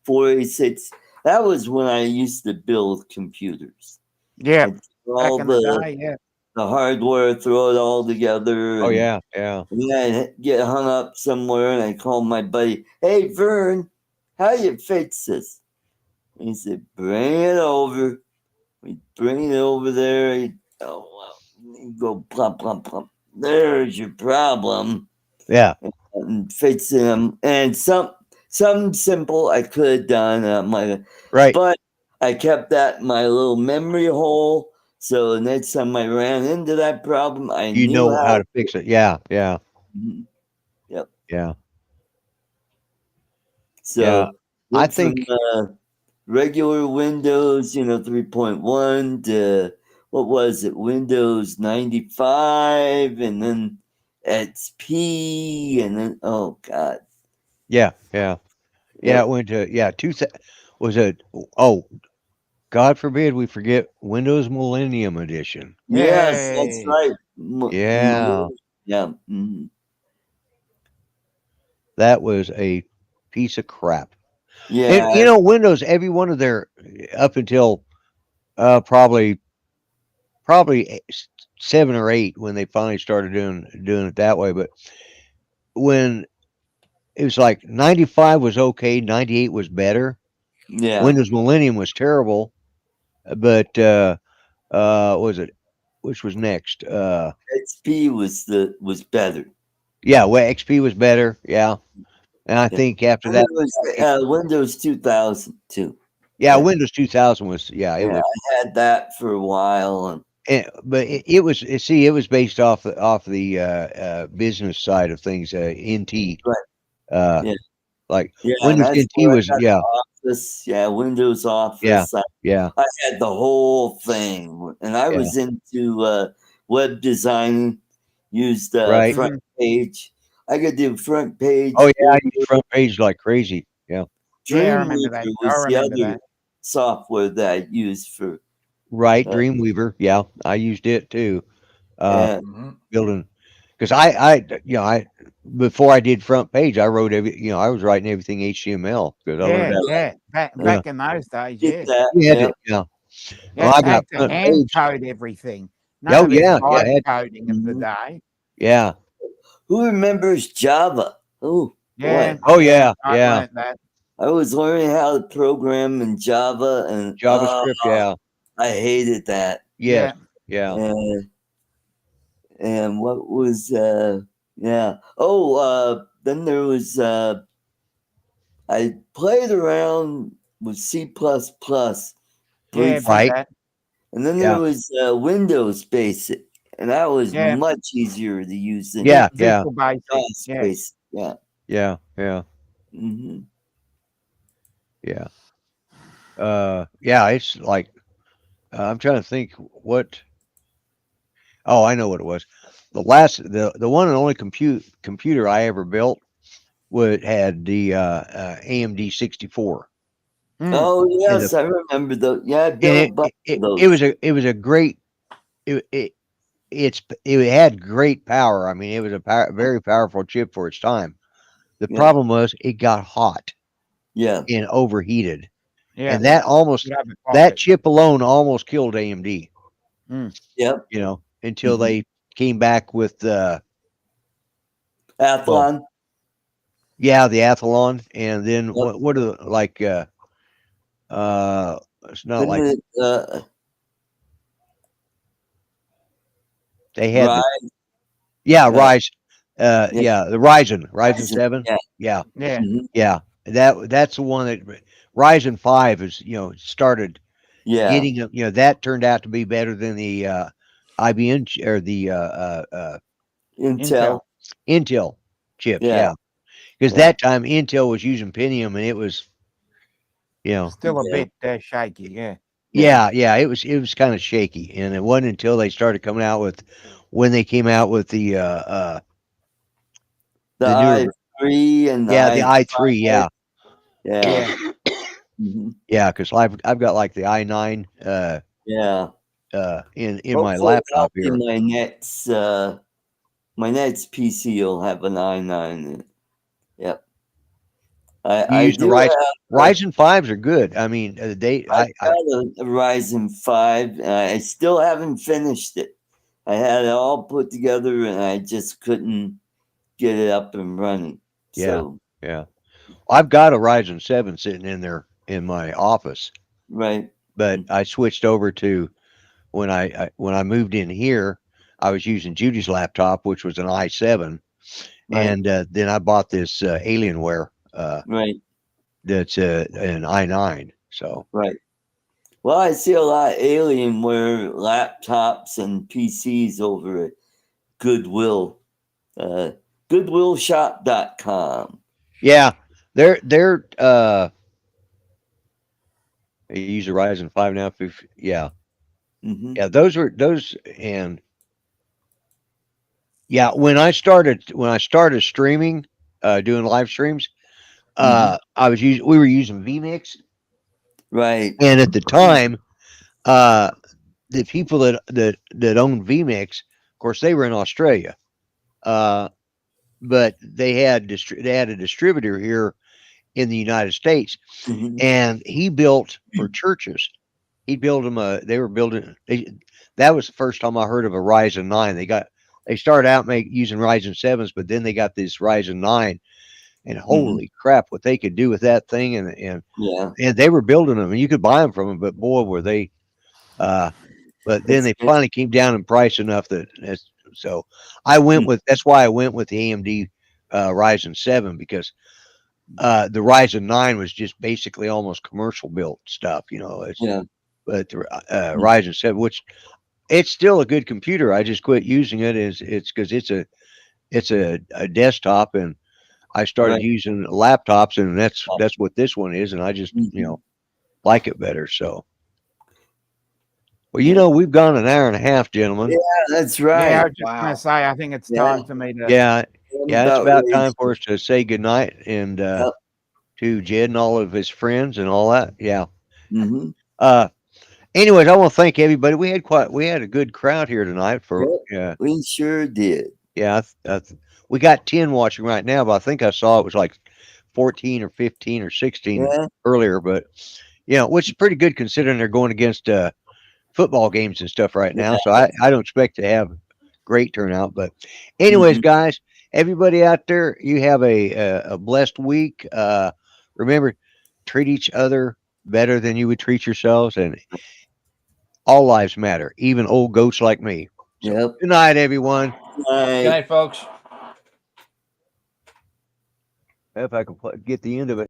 486. That was when I used to build computers. Yeah. I did Back all in the day, yeah. the hardware, throw it all together. Oh And, yeah, yeah. and then I get hung up somewhere, and I call my buddy. Hey, Vern, how you fix this? And he said, bring it over. We bring it over there. Oh, well, you go plump, plump, plump. There's your problem. Yeah. And fixing them. And something simple I could have done. Right. But I kept that in my little memory hole. So the next time I ran into that problem, I You knew know how. how to fix it. Yeah, yeah, Mhm. Yep. yeah, yeah. So I went from think regular Windows, 3.1 to what was it, Windows 95, and then XP, and then oh god, yeah, yeah. Yeah, yep. it went to was it oh, God forbid we forget Windows Millennium Edition. Yes, that's Yay. right. Yeah, Yeah. Mhm. that was a piece of crap. And Yeah. Windows, every one of their up until probably 7 or 8 when they finally started doing it that way, but when it was like 95 was okay, 98 was better. Yeah. Windows Millennium was terrible, but what was it which was next? XP was better. Yeah, well, XP was better. Yeah, and I Yeah. think after And that, it was Windows 2000 too. yeah, Yeah. Windows 2000 was it Yeah, was. I had that for a while, and But it was see, it was based off the business side of things. NT, right. uh, Yeah. like Yeah, and Windows that's NT where I was got the Office. Yeah, Windows yeah, Office. I, yeah, I had the whole thing, and I yeah, was into web designing. Used right. front page. I could do front Oh page. yeah, I use front page like crazy. Yeah, Yeah, I remember that. Dreamweaver I was the remember other that. software that I used for. right. Uh, Dreamweaver. Yeah, I used it too. yeah, Hmm. Building because I before I did front page, I wrote I was writing everything HTML because I learned Yeah, how. yeah. Yeah, Back in those days, did yeah. that. we had Yeah. to. Yeah, You well, I got had to front hand page. code everything. None Oh of this yeah, yeah, vibe had, coding of the Mhm. day. yeah. Who remembers Java? Oh Yeah, boy, Oh yeah. yeah, I yeah. learnt that. I was learning how to program in Java, and JavaScript. Yeah. I hated that. Yes. Yeah, Yeah. And what was yeah. Oh, then there was I played around with C yeah. briefly, About Right. that. and then there Yeah. was Windows Basic, and that was Yeah, much easier to use than Yeah. Yeah. Visual Basic. DOS Yeah, Basic. Yeah. Yeah. Yeah. Hmm. Yeah. Yeah. It's like I'm trying to think what. Oh, I know what it was. The one and only computer I ever built would had the AMD 64, mm, Oh and the yes, I remember those. Yeah, I and built a bunch of it those. was a great it it had great power. I mean, it was a very powerful chip for its time. The Yeah, problem was it got hot yeah, and overheated, yeah. and yeah, You'd have a that pocket. chip alone almost killed AMD. Mm. yep. Until Hmm. they came back with well, Athlon. yeah, the Athlon, and then Yep. what are like it's not Then like they had the Ride. yeah Uh, Rise, yeah, yeah, the Ryzen Ryzen. 7, Yeah. yeah, Yeah, Hmm. yeah, that's the one that Ryzen 5 is started Yeah. getting that turned out to be better than the IBM or the Intel. Intel. Intel chips, Yeah. yeah, because Yeah. that time Intel was using Pentium and it was you know Still a Yeah. bit shaky. Yeah, Yeah. yeah, it was kind of shaky, and it wasn't until they started coming out with when they came out with The the newer i3 and the yeah, the i5. i3, yeah, Yeah. yeah, Hmm. yeah, because I've got like the i9 Yeah. in my Hopefully, laptop I'll be here. my next PC will have an i9 in it. Yep. You I use the do have. Ryzen 5s are good. I mean, they I've got a Ryzen 5. I still haven't finished it. I had it all put together, and I just couldn't get it up and running. Yeah. So Yeah. I've got a Ryzen 7 sitting in there in my office, right, but I switched over to when I moved in here, I was using Judy's laptop, which was an i7, right, and then I bought this Alienware right, that's an i9. So right. Well, I see a lot of Alienware laptops and PCs over at Goodwill, goodwillshop.com. yeah, they're they use a Ryzen 5 now. Yeah, Mm-hmm. yeah, those and yeah. When I started streaming, doing live streams, Mm-hmm. we were using vMix, Right. and at the time, uh, the people that owned vMix, of course, they were in Australia, uh, but they had a distributor here in the United States, Mm-hmm. and he built for churches. He built them they were building. That was the first time I heard of a Ryzen 9. They started out using Ryzen 7s, but then they got this Ryzen 9, and Mm-hmm. holy crap, what they could do with that thing, Yeah. and they were building them, and you could buy them from them, but boy, were they. Uh, but then It's they finally came down in price enough so that's why I went with the AMD Ryzen 7, because the Ryzen 9 was just basically almost commercial built stuff, yeah. but the Ryzen 7, which it's still a good computer. I just quit using it it's because it's a desktop, and I started Right. using laptops, and that's what this one is, and I just Mm-hmm. like it better. So, well, Yeah. we've gone an hour and a half, gentlemen. Yeah, that's Yeah, I right. was just going Wow. to say, I think it's Yeah. time for me to. Yeah, I'm yeah, it's about about ready. time for us to say goodnight, and Yep. to Jed and all of his friends and all that. Yeah. Mm-hmm. Uh, anyways, I want to thank everybody. We had a good crowd here tonight for Yep. yeah. We sure did. Yeah, we got 10 watching right now, but I think I saw it was like 14 or 15 or 16 Yeah. earlier, but which is pretty good considering they're going against football games and stuff right now. So Yeah. I don't expect to have great turnout, but anyways, Mm-hmm. guys, everybody out there, you have a blessed week. Remember, treat each other better than you would treat yourselves, and all lives matter, even old goats like me. So Yep. good night, everyone. Good Right. night, folks. If I can get the end of it.